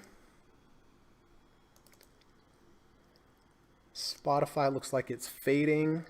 Spotify looks like it's fading.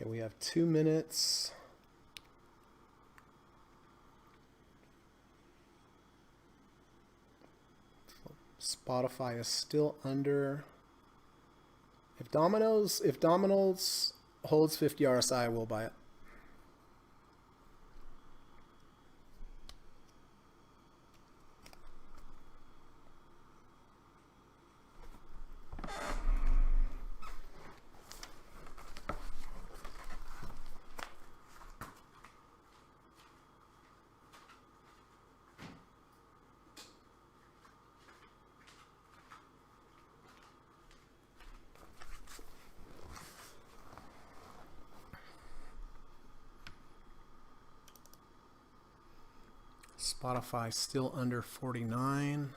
Okay, we have 2 minutes. Spotify is still under. If Domino's holds 50 RSI, I will buy it. Spotify still under 49.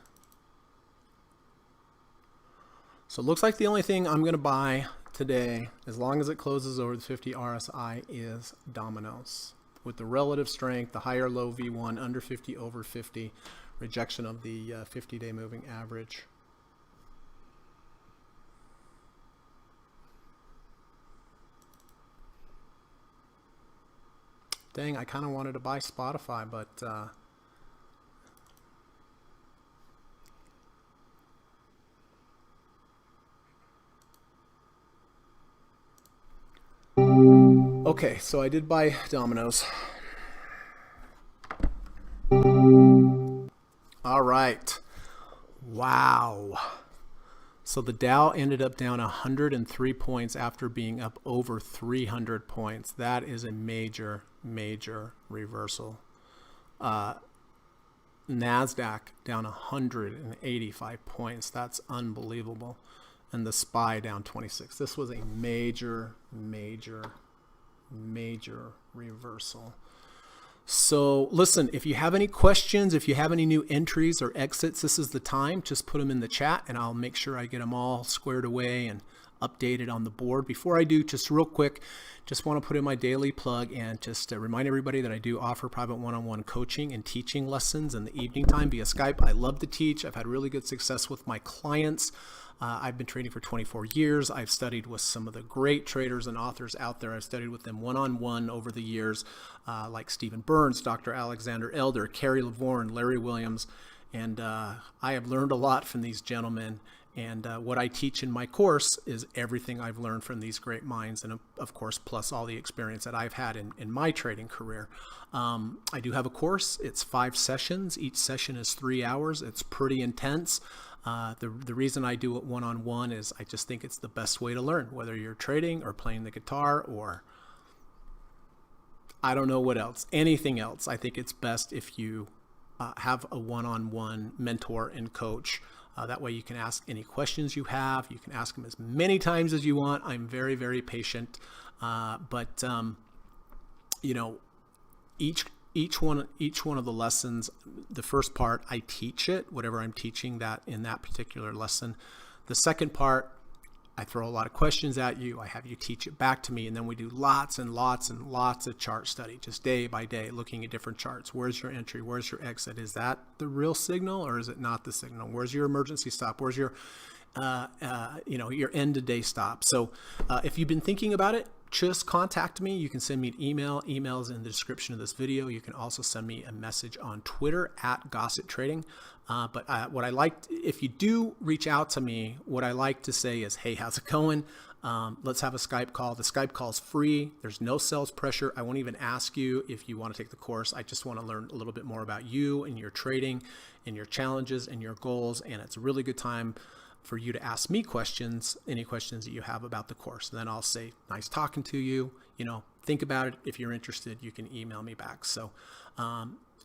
So it looks like the only thing I'm going to buy today, as long as it closes over the 50 RSI, is Domino's. With the relative strength, the higher low V1, under 50, over 50, rejection of the 50-day moving average. Dang, I kind of wanted to buy Spotify, but okay, so I did buy Domino's. All right. Wow. So the Dow ended up down 103 points after being up over 300 points. That is a major, major reversal. NASDAQ down 185 points. That's unbelievable. And the SPY down 26. This was a major, major, major reversal. So listen, if you have any questions, if you have any new entries or exits, this is the time. Just put them in the chat and I'll make sure I get them all squared away and updated on the board. Before I do, just real quick, just want to put in my daily plug and just remind everybody that I do offer private one-on-one coaching and teaching lessons in the evening time via Skype. I love to teach. I've had really good success with my clients. I've been trading for 24 years. I've studied with some of the great traders and authors out there. I've studied with them one-on-one over the years, like Stephen Burns, Dr. Alexander Elder, Kerry Lavorne, Larry Williams. And I have learned a lot from these gentlemen. And what I teach in my course is everything I've learned from these great minds. And of course, plus all the experience that I've had in my trading career. I do have a course. It's 5 sessions. Each session is 3 hours. It's pretty intense. The reason I do it one-on-one is I just think it's the best way to learn, whether you're trading or playing the guitar or I don't know what else, anything else. I think it's best if you have a one-on-one mentor and coach. That way you can ask any questions you have. You can ask them as many times as you want. I'm very, very patient. But each one of the lessons, the first part, I teach it, whatever I'm teaching that in that particular lesson. The second part, I throw a lot of questions at you. I have you teach it back to me. And then we do lots and lots and lots of chart study, just day by day, looking at different charts. Where's your entry? Where's your exit? Is that the real signal or is it not the signal? Where's your emergency stop? Where's your, your end of day stop? So if you've been thinking about it, just contact me. You can send me an email. Email is in the description of this video. You can also send me a message on Twitter at Gossett Trading. But what I like, if you do reach out to me, what I like to say is, hey, how's it going? Let's have a Skype call. The Skype call is free. There's no sales pressure. I won't even ask you if you want to take the course. I just want to learn a little bit more about you and your trading and your challenges and your goals. And it's a really good time for you to ask me questions, any questions that you have about the course. And then I'll say, nice talking to you. Think about it. If you're interested, you can email me back. So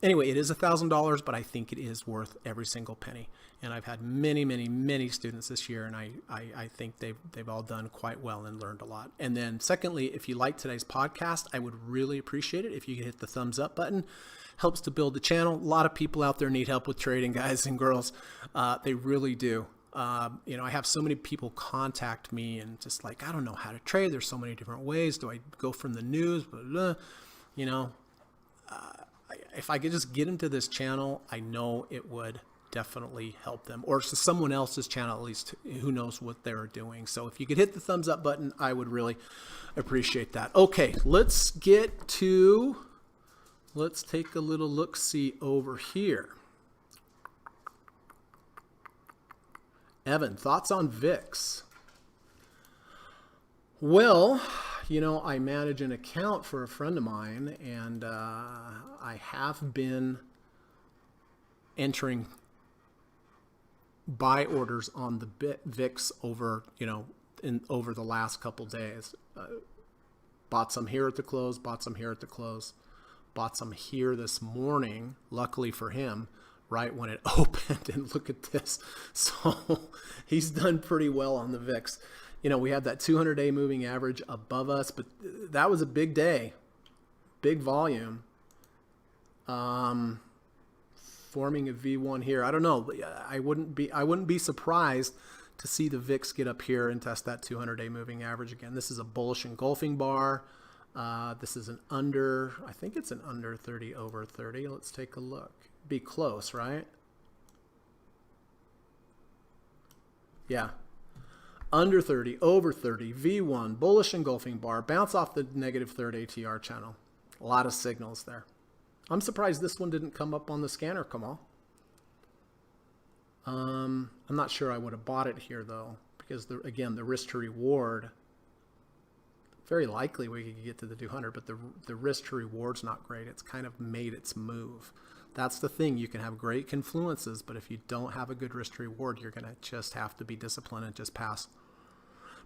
anyway, it is $1,000, but I think it is worth every single penny. And I've had many, many, many students this year, and I think they've all done quite well and learned a lot. And then secondly, if you like today's podcast, I would really appreciate it if you could hit the thumbs up button. Helps to build the channel. A lot of people out there need help with trading, guys and girls. They really do. I have so many people contact me and just like, I don't know how to trade. There's so many different ways. Do I go from the news? If I could just get into this channel, I know it would definitely help them, or to someone else's channel, at least, who knows what they're doing. So if you could hit the thumbs up button, I would really appreciate that. Okay, let's take a little look-see over here. Evan, thoughts on VIX? Well, I manage an account for a friend of mine, and I have been entering buy orders on the VIX over, over the last couple days. Bought some here at the close, bought some here at the close, bought some here this morning, luckily for him, right when it opened, and look at this. So he's done pretty well on the VIX. We had that 200-day moving average above us, but that was a big day, big volume. Forming a V1 here. I don't know. I wouldn't be surprised to see the VIX get up here and test that 200-day moving average again. This is a bullish engulfing bar. This is I think it's an under 30 over 30. Let's take a look. Be close, right? Yeah. Under 30, over 30, V1, bullish engulfing bar, bounce off the negative third ATR channel. A lot of signals there. I'm surprised this one didn't come up on the scanner, Kamal. I'm not sure I would have bought it here, though, because, again, the risk to reward, very likely we could get to the 200, but the risk to reward's not great. It's kind of made its move. That's the thing. You can have great confluences, but if you don't have a good risk to reward, you're going to just have to be disciplined and just pass.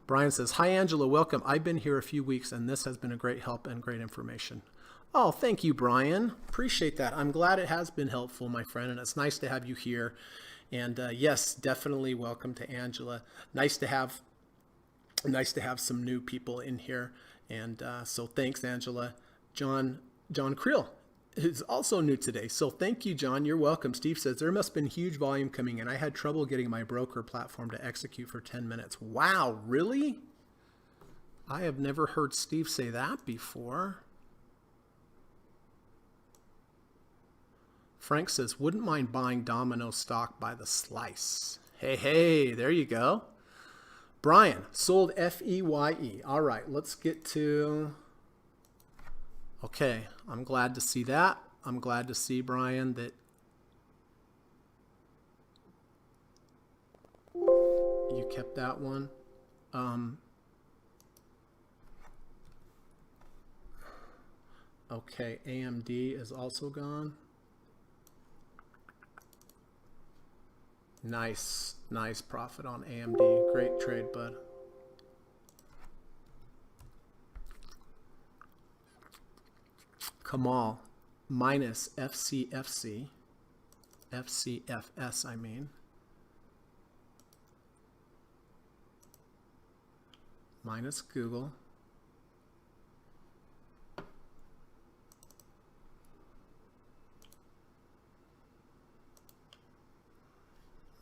Brian says, hi, Angela, welcome. I've been here a few weeks, and this has been a great help and great information. Oh, thank you, Brian. Appreciate that. I'm glad it has been helpful, my friend, and it's nice to have you here. And yes, definitely welcome to Angela. Nice to have some new people in here. And so thanks, Angela. John Creel is also new today. So thank you, John. You're welcome. Steve says, there must have been huge volume coming in. I had trouble getting my broker platform to execute for 10 minutes. Wow, really? I have never heard Steve say that before. Frank says, wouldn't mind buying Domino stock by the slice. Hey, there you go. Brian, sold FEYE. All right, let's get to... Okay, I'm glad to see that. I'm glad to see, Brian, that you kept that one. Okay, AMD is also gone. Nice profit on AMD. Great trade, bud. Kamal, minus FCFS, I mean. Minus Google.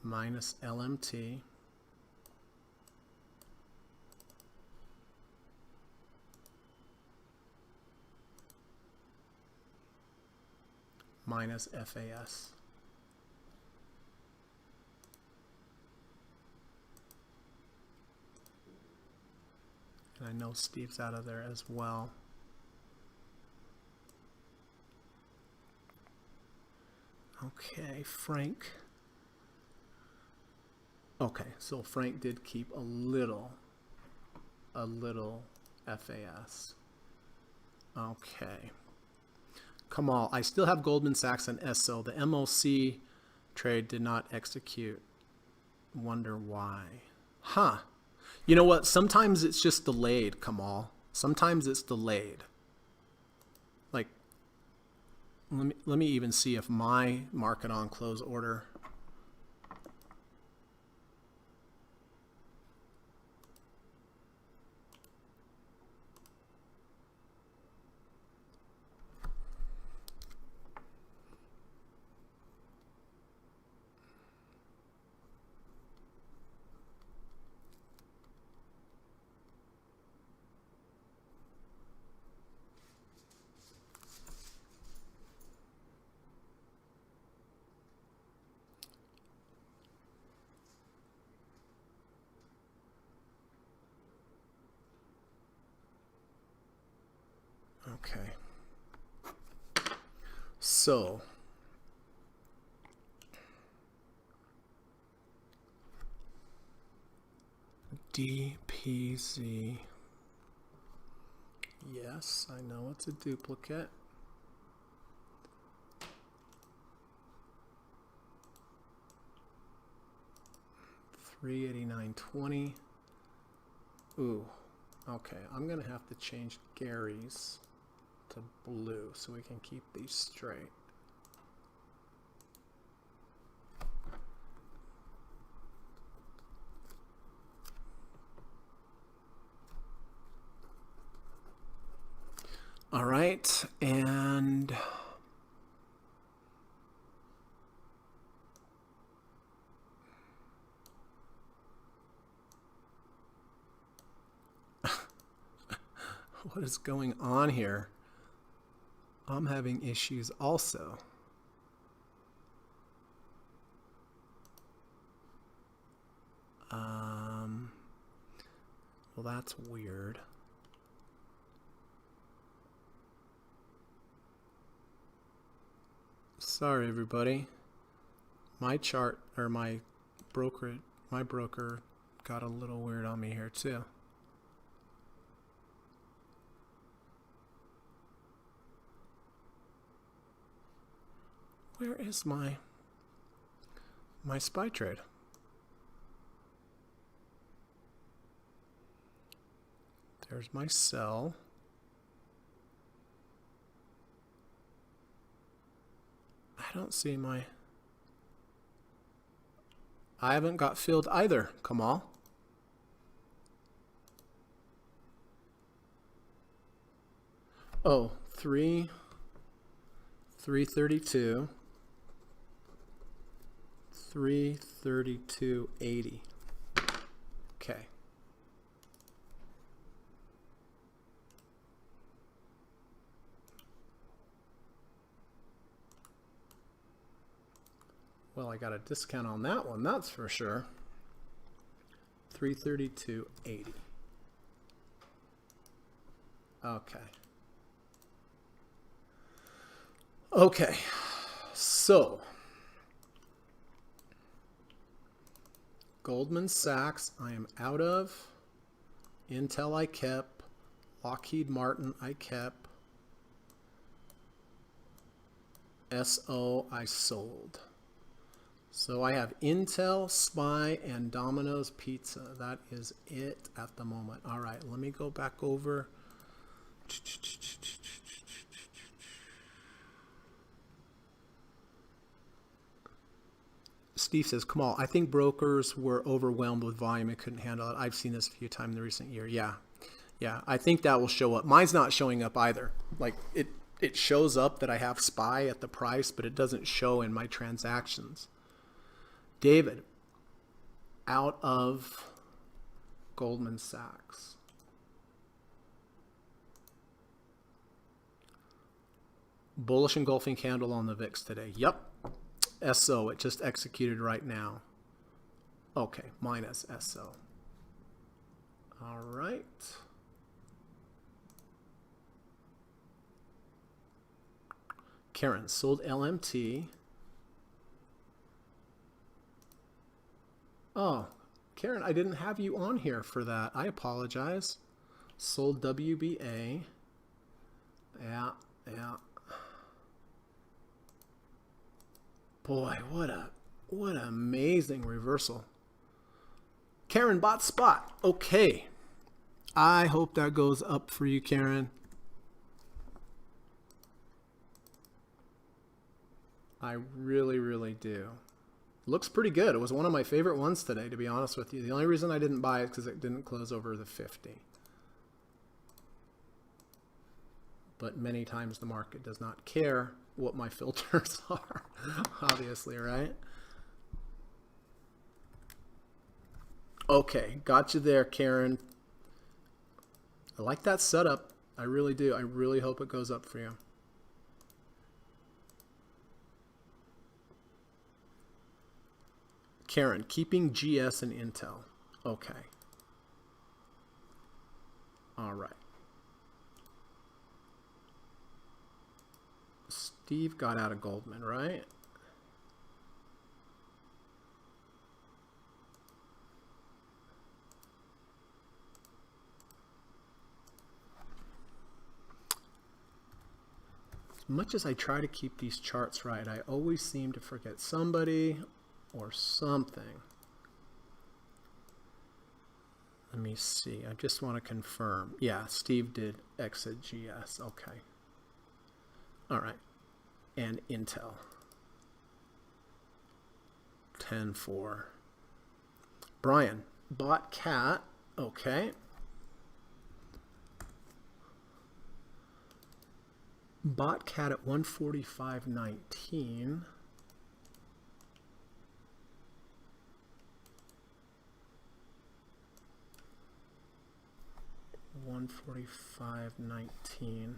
Minus LMT. Minus FAS. And I know Steve's out of there as well. Okay, Frank. Okay, so Frank did keep a little FAS. Okay. Kamal, I still have Goldman Sachs and SO. The MOC trade did not execute. Wonder why. Huh. You know what? Sometimes it's just delayed, Kamal. Sometimes it's delayed. Like, let me even see if my market on close order. Okay. So DPZ. Yes, I know it's a duplicate. $389.20. Ooh. Okay, I'm gonna have to change Gary's to blue so we can keep these straight. All right, and what is going on here? I'm having issues also. Well, that's weird. Sorry, everybody. My chart, or my broker got a little weird on me here too. Where is my SPY trade? There's my sell. I don't see my... I haven't got filled either, Kamal. Oh, 3. 332. 332.80. Okay. Well, I got a discount on that one, that's for sure. 332.80. Okay. Okay. So Goldman Sachs, I am out of. Intel I kept. Lockheed Martin I kept. SO I sold. So I have Intel, SPY, and Domino's Pizza. That is it at the moment. All right, let me go back over. Steve says, Kamal, I think brokers were overwhelmed with volume and couldn't handle it. I've seen this a few times in the recent year. Yeah. I think that will show up. Mine's not showing up either. Like it shows up that I have SPY at the price, but it doesn't show in my transactions. David, out of Goldman Sachs. Bullish engulfing candle on the VIX today. Yep. SO, it just executed right now. Okay, minus SO. All right. Karen, sold LMT. Oh, Karen, I didn't have you on here for that. I apologize. Sold WBA. Yeah. Boy, what an amazing reversal. Karen bought spot. Okay. I hope that goes up for you, Karen. I really, really do. Looks pretty good. It was one of my favorite ones today, to be honest with you. The only reason I didn't buy it is because it didn't close over the 50. But many times the market does not care what my filters are, obviously, right? Okay, got you there, Karen. I like that setup. I really do. I really hope it goes up for you. Karen, keeping GS and Intel. Okay. All right. Steve got out of Goldman, right? As much as I try to keep these charts right, I always seem to forget somebody or something. Let me see. I just want to confirm. Yeah, Steve did exit GS. Okay. All right. And Intel. 10-4. Brian bought CAT. Okay. Bought CAT at 145.19. $145.19.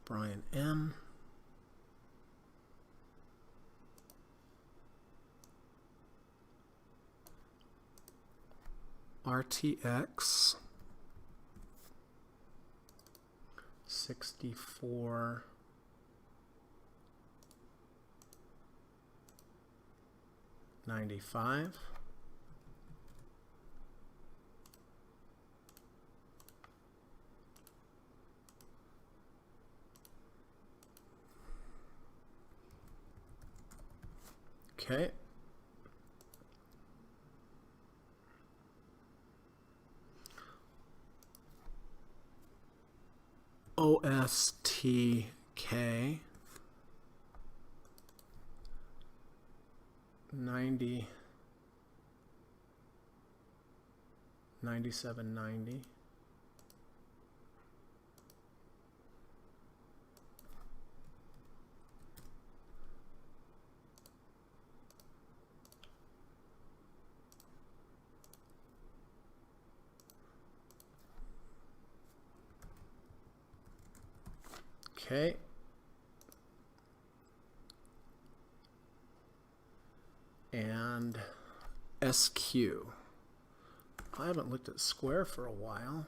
Brian M. RTX 64.95. Okay. OSTK 90, 97.90. Okay. And SQ. I haven't looked at square for a while.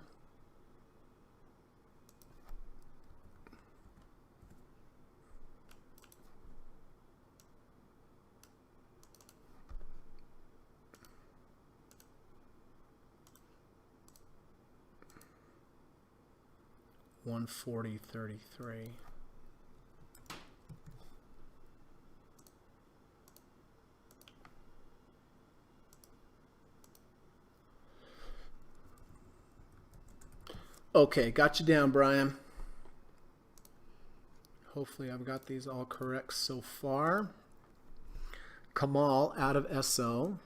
$140.33. Okay, got you down, Brian. Hopefully I've got these all correct so far. Kamal out of SO.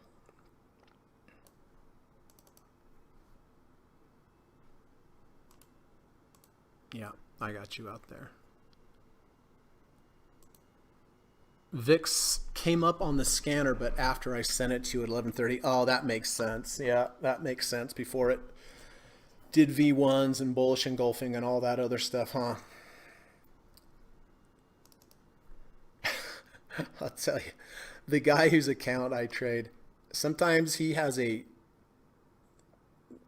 Yeah, I got you out there. VIX came up on the scanner, but after I sent it to you at 11:30. Oh, that makes sense. Yeah, that makes sense. Before it did V1s and bullish engulfing and all that other stuff, huh? I'll tell you, the guy whose account I trade, sometimes he has a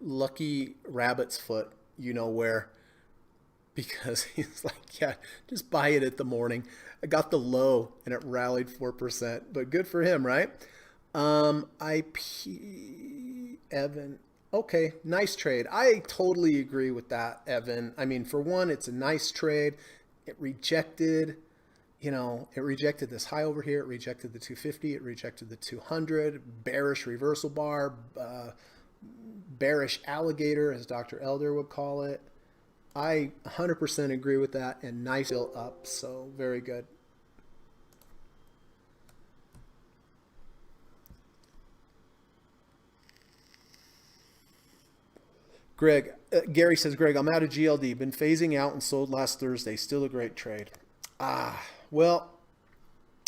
lucky rabbit's foot, you know where, because he's like, yeah, just buy it at the morning. I got the low and it rallied 4%, but good for him, right? IP Evan. Okay, nice trade. I totally agree with that, Evan. I mean, for one, it's a nice trade. It rejected, it rejected this high over here. It rejected the 250. It rejected the 200. Bearish reversal bar, bearish alligator, as Dr. Elder would call it. I 100% agree with that, and nice build up, so very good. Gary says, Greg, I'm out of GLD. Been phasing out and sold last Thursday. Still a great trade. Well,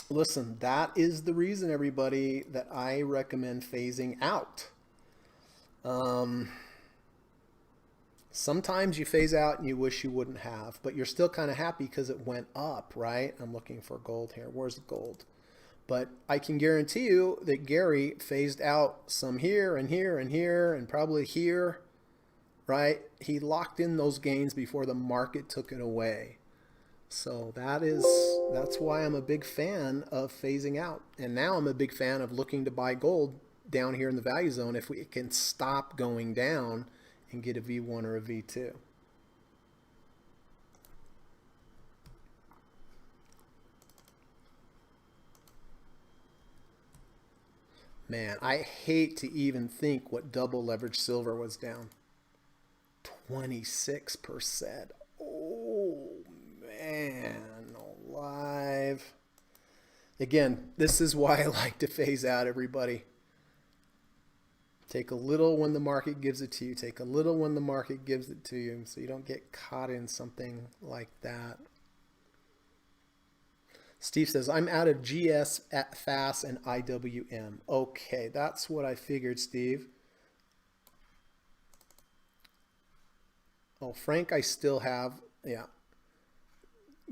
listen, that is the reason, everybody, that I recommend phasing out. Sometimes you phase out and you wish you wouldn't have, but you're still kind of happy because it went up, right? I'm looking for gold here. Where's the gold? But I can guarantee you that Gary phased out some here and here and here and probably here, right? He locked in those gains before the market took it away. So that's why I'm a big fan of phasing out. And now I'm a big fan of looking to buy gold down here in the value zone if we can stop going down and get a V1 or a V2. Man, I hate to even think what double leverage silver was down. 26%. Oh, man, alive. Again, this is why I like to phase out, everybody. Take a little when the market gives it to you. Take a little when the market gives it to you so you don't get caught in something like that. Steve says, I'm out of GS, at FAS, and IWM. Okay, that's what I figured, Steve. Oh, Frank, I still have, yeah.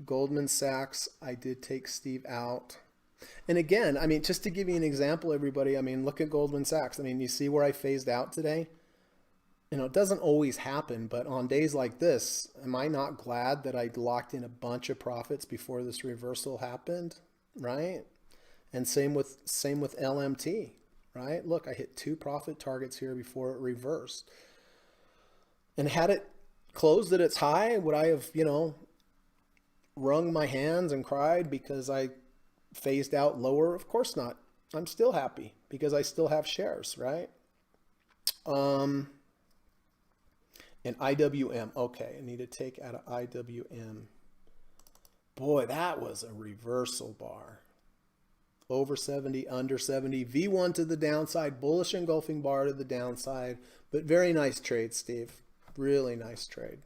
Goldman Sachs, I did take Steve out. And again, I mean, just to give you an example, everybody, I mean, look at Goldman Sachs. I mean, you see where I phased out today? It doesn't always happen, but on days like this, am I not glad that I locked in a bunch of profits before this reversal happened, right? And same with LMT, right? Look, I hit 2 profit targets here before it reversed. And had it closed at its high, would I have, wrung my hands and cried because I phased out lower? Of course not. I'm still happy because I still have shares, right? And IWM. Okay, I need to take out of IWM. Boy, that was a reversal bar. over 70, under 70, V1 to the downside, bullish engulfing bar to the downside, but very nice trade, Steve. Really nice trade.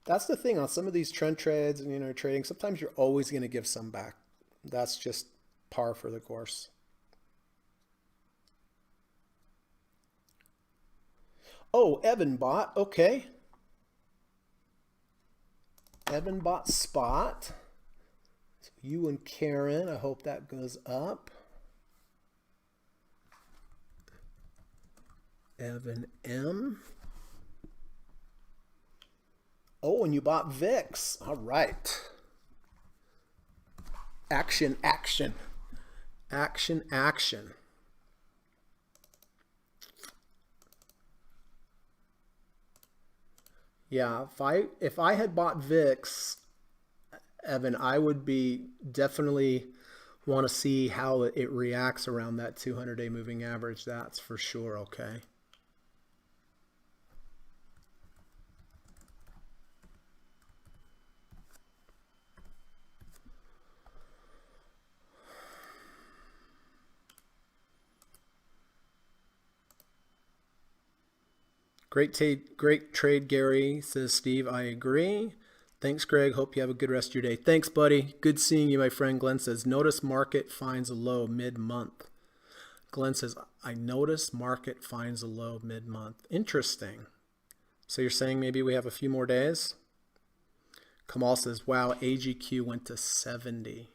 That's the thing on some of these trend trades and, you know, trading, sometimes you're always going to give some back. That's just par for the course. Oh, Evan bought. Okay. Evan bought spot. So you and Karen, I hope that goes up. Evan M. Oh, and you bought VIX. All right. Action, action. Action, action. Yeah, if I had bought VIX, Evan, I would be definitely want to see how it reacts around that 200-day moving average. That's for sure. Okay. Great trade, Gary, says Steve. I agree. Thanks, Greg. Hope you have a good rest of your day. Thanks, buddy. Good seeing you, my friend. Glenn says, notice market finds a low mid-month. Glenn says, I notice market finds a low mid-month. Interesting. So you're saying maybe we have a few more days? Kamal says, wow, AGQ went to 70.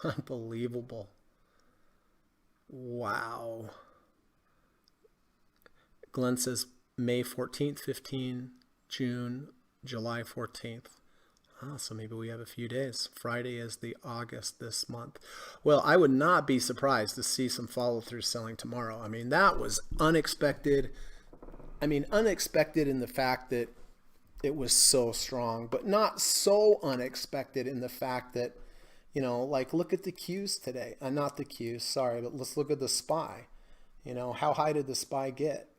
Unbelievable. Wow. Glenn says May 14th, 15, June, July 14th. Oh, so maybe we have a few days. Friday is the August this month. Well, I would not be surprised to see some follow-through selling tomorrow. I mean, that was unexpected. I mean, unexpected in the fact that it was so strong, but not so unexpected in the fact that, you know, like look at the Qs today. Not the Qs, sorry, but let's look at the SPY. You know, how high did the SPY get?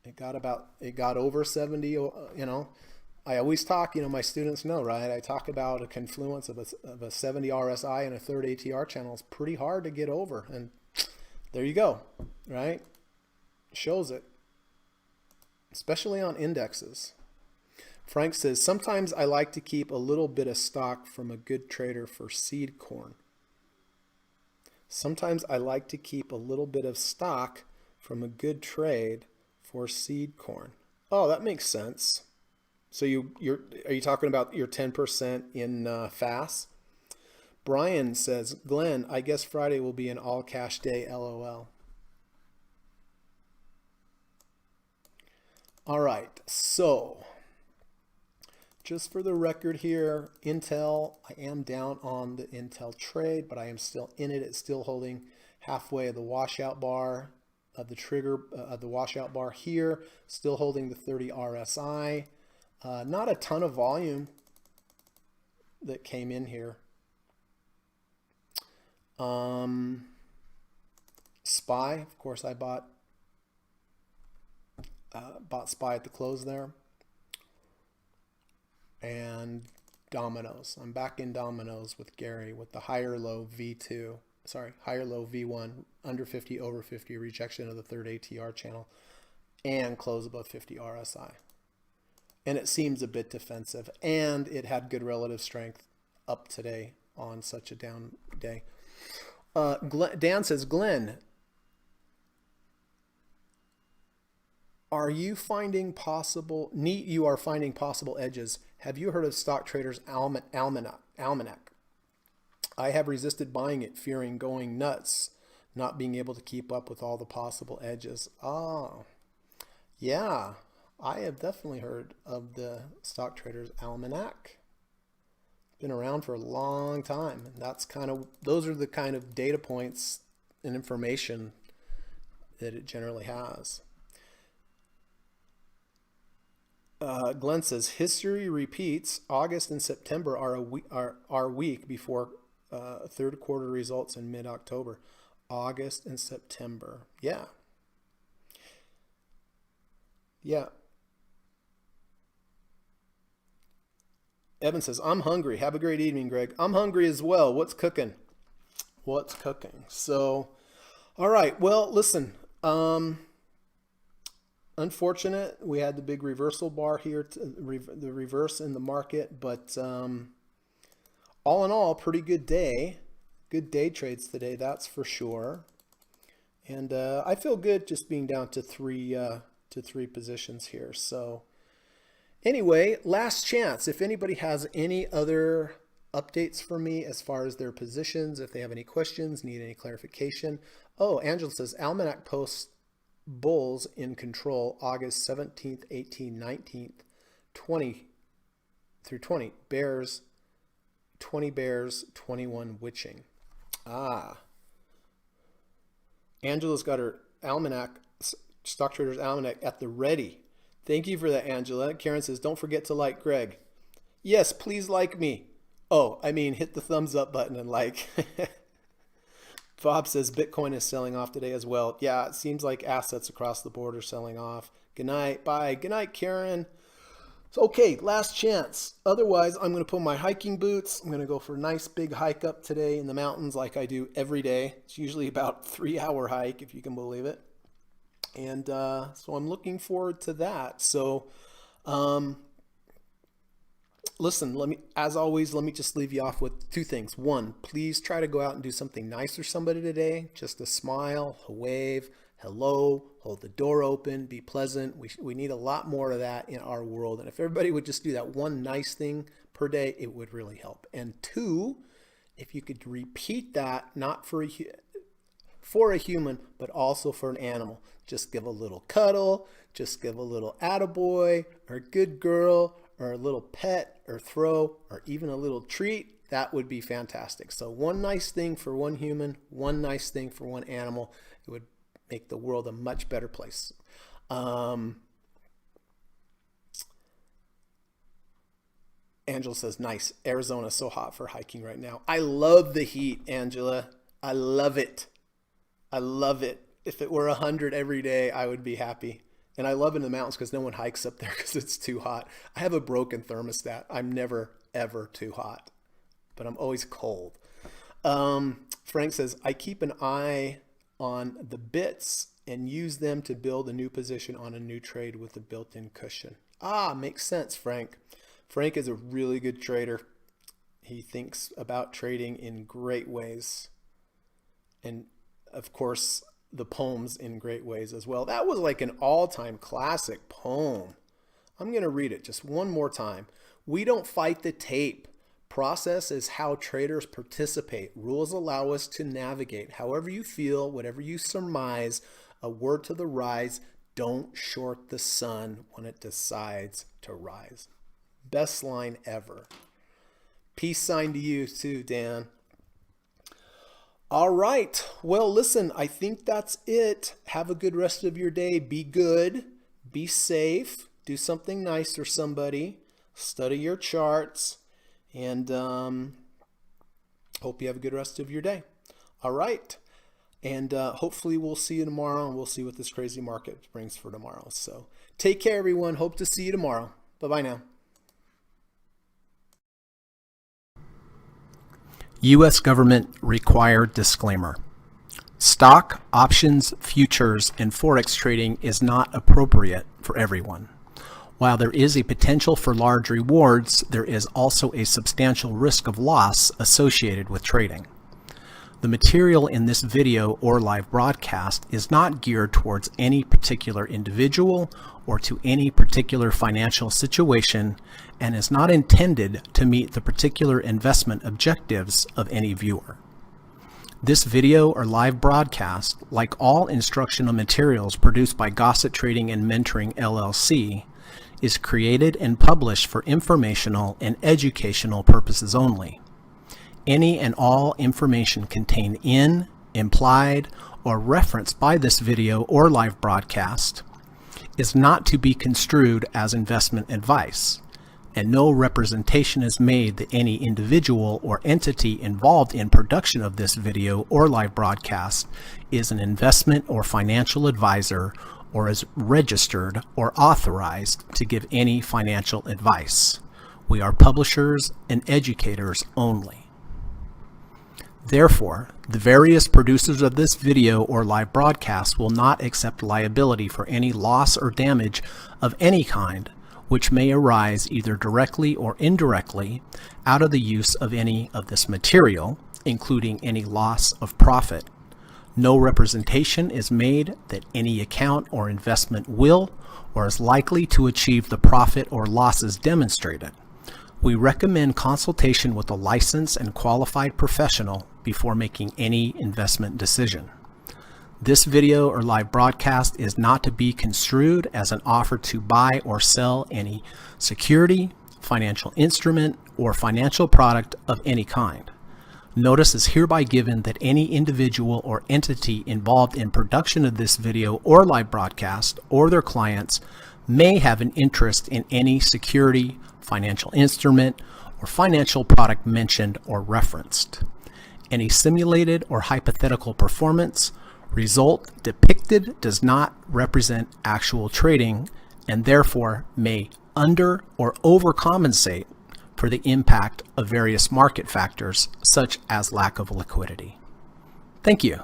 It got over 70, you know. I always talk, you know, my students know, right? I talk about a confluence of a 70 RSI and a third ATR channel. It's pretty hard to get over. And there you go, right? Shows it, especially on indexes. Frank says, sometimes I like to keep a little bit of stock from a good trader for seed corn. Sometimes I like to keep a little bit of stock from a good trade for seed corn. Oh, that makes sense. So are you talking about your 10% in FAS? Brian says, Glenn, I guess Friday will be an all cash day, LOL. All right, so just for the record here, Intel, I am down on the Intel trade, but I am still in it. It's still holding halfway of the washout bar of the trigger of the washout bar here, still holding the 30 RSI. Not a ton of volume that came in here. SPY, of course, I bought SPY at the close there. And Dominoes. I'm back in Dominoes with Gary with the higher low V2. Sorry, higher low V1, under 50, over 50, rejection of the third ATR channel, and close above 50 RSI. And it seems a bit defensive, and it had good relative strength up today on such a down day. Dan says, Glenn, are you finding possible, you are finding possible edges. Have you heard of Stock Trader's Almanac? I have resisted buying it, fearing going nuts, not being able to keep up with all the possible edges. Oh, yeah, I have definitely heard of the Stock Trader's Almanac. Been around for a long time, and those are the kind of data points and information that it generally has. Glenn says, history repeats. August and September are weak before third quarter results in mid-October. August and September. Yeah. Yeah. Evan says, I'm hungry. Have a great evening, Greg. I'm hungry as well. What's cooking? What's cooking? So, all right. Well, listen, unfortunate. We had the big reversal bar here, the reverse in the market, but all in all, pretty good day. Good day trades today, that's for sure. And I feel good just being down to three positions here. So anyway, last chance. If anybody has any other updates for me as far as their positions, if they have any questions, need any clarification. Oh, Angela says Almanac posts bulls in control August 17th, 18th, 19th, 20 through 20. Bears, 20 bears, 21 witching. Ah. Angela's got her almanac, Stock Trader's Almanac at the ready. Thank you for that, Angela. Karen says, don't forget to like Greg. Yes, please like me. Oh, I mean, hit the thumbs up button and like. Bob says Bitcoin is selling off today as well. Yeah, it seems like assets across the board are selling off. Good night. Bye. Good night, Karen. So, okay, last chance. Otherwise, I'm going to put my hiking boots. I'm going to go for a nice big hike up today in the mountains like I do every day. It's usually about 3-hour hike, if you can believe it. And so I'm looking forward to that. So listen, as always, let me just leave you off with two things. One, please try to go out and do something nice for somebody today. Just a smile, a wave, hello, hold the door open, be pleasant. We need a lot more of that in our world. And if everybody would just do that one nice thing per day, it would really help. And two, if you could repeat that, not for a human, but also for an animal. Just give a little cuddle, just give a little attaboy, or a good girl, or a little pet, or throw, or even a little treat. That would be fantastic. So one nice thing for one human, one nice thing for one animal. It would make the world a much better place. Angela says, nice. Arizona's so hot for hiking right now. I love the heat, Angela. I love it. I love it. If it were 100 every day, I would be happy. And I love it in the mountains because no one hikes up there because it's too hot. I have a broken thermostat. I'm never, ever too hot, but I'm always cold. Frank says, I keep an eye on the bits and use them to build a new position on a new trade with a built-in cushion. Ah, makes sense, Frank. Frank is a really good trader. He thinks about trading in great ways. And of course, the poems in great ways as well. That was like an all-time classic poem. I'm going to read it just one more time. We don't fight the tape. Process is how traders participate. Rules allow us to navigate. However you feel, whatever you surmise, a word to the rise. Don't short the sun when it decides to rise. Best line ever. Peace sign to you too, Dan. All right. Well, listen, I think that's it. Have a good rest of your day. Be good. Be safe. Do something nice for somebody. Study your charts. And hope you have a good rest of your day. All right. And hopefully we'll see you tomorrow, and we'll see what this crazy market brings for tomorrow. So take care, everyone. Hope to see you tomorrow. Bye-bye now. U.S. government required disclaimer. Stock, options, futures, and forex trading is not appropriate for everyone. While there is a potential for large rewards, there is also a substantial risk of loss associated with trading. The material in this video or live broadcast is not geared towards any particular individual or to any particular financial situation and is not intended to meet the particular investment objectives of any viewer. This video or live broadcast, like all instructional materials produced by Gossett Trading and Mentoring LLC, is created and published for informational and educational purposes only. Any and all information contained in, implied, or referenced by this video or live broadcast is not to be construed as investment advice, and no representation is made that any individual or entity involved in production of this video or live broadcast is an investment or financial advisor or is registered or authorized to give any financial advice. We are publishers and educators only. Therefore, the various producers of this video or live broadcast will not accept liability for any loss or damage of any kind which may arise either directly or indirectly out of the use of any of this material, including any loss of profit. No representation is made that any account or investment will or is likely to achieve the profit or losses demonstrated. We recommend consultation with a licensed and qualified professional before making any investment decision. This video or live broadcast is not to be construed as an offer to buy or sell any security, financial instrument, or financial product of any kind. Notice is hereby given that any individual or entity involved in production of this video or live broadcast or their clients may have an interest in any security, financial instrument, or financial product mentioned or referenced. Any simulated or hypothetical performance result depicted does not represent actual trading and therefore may under or overcompensate for the impact of various market factors such as lack of liquidity. Thank you.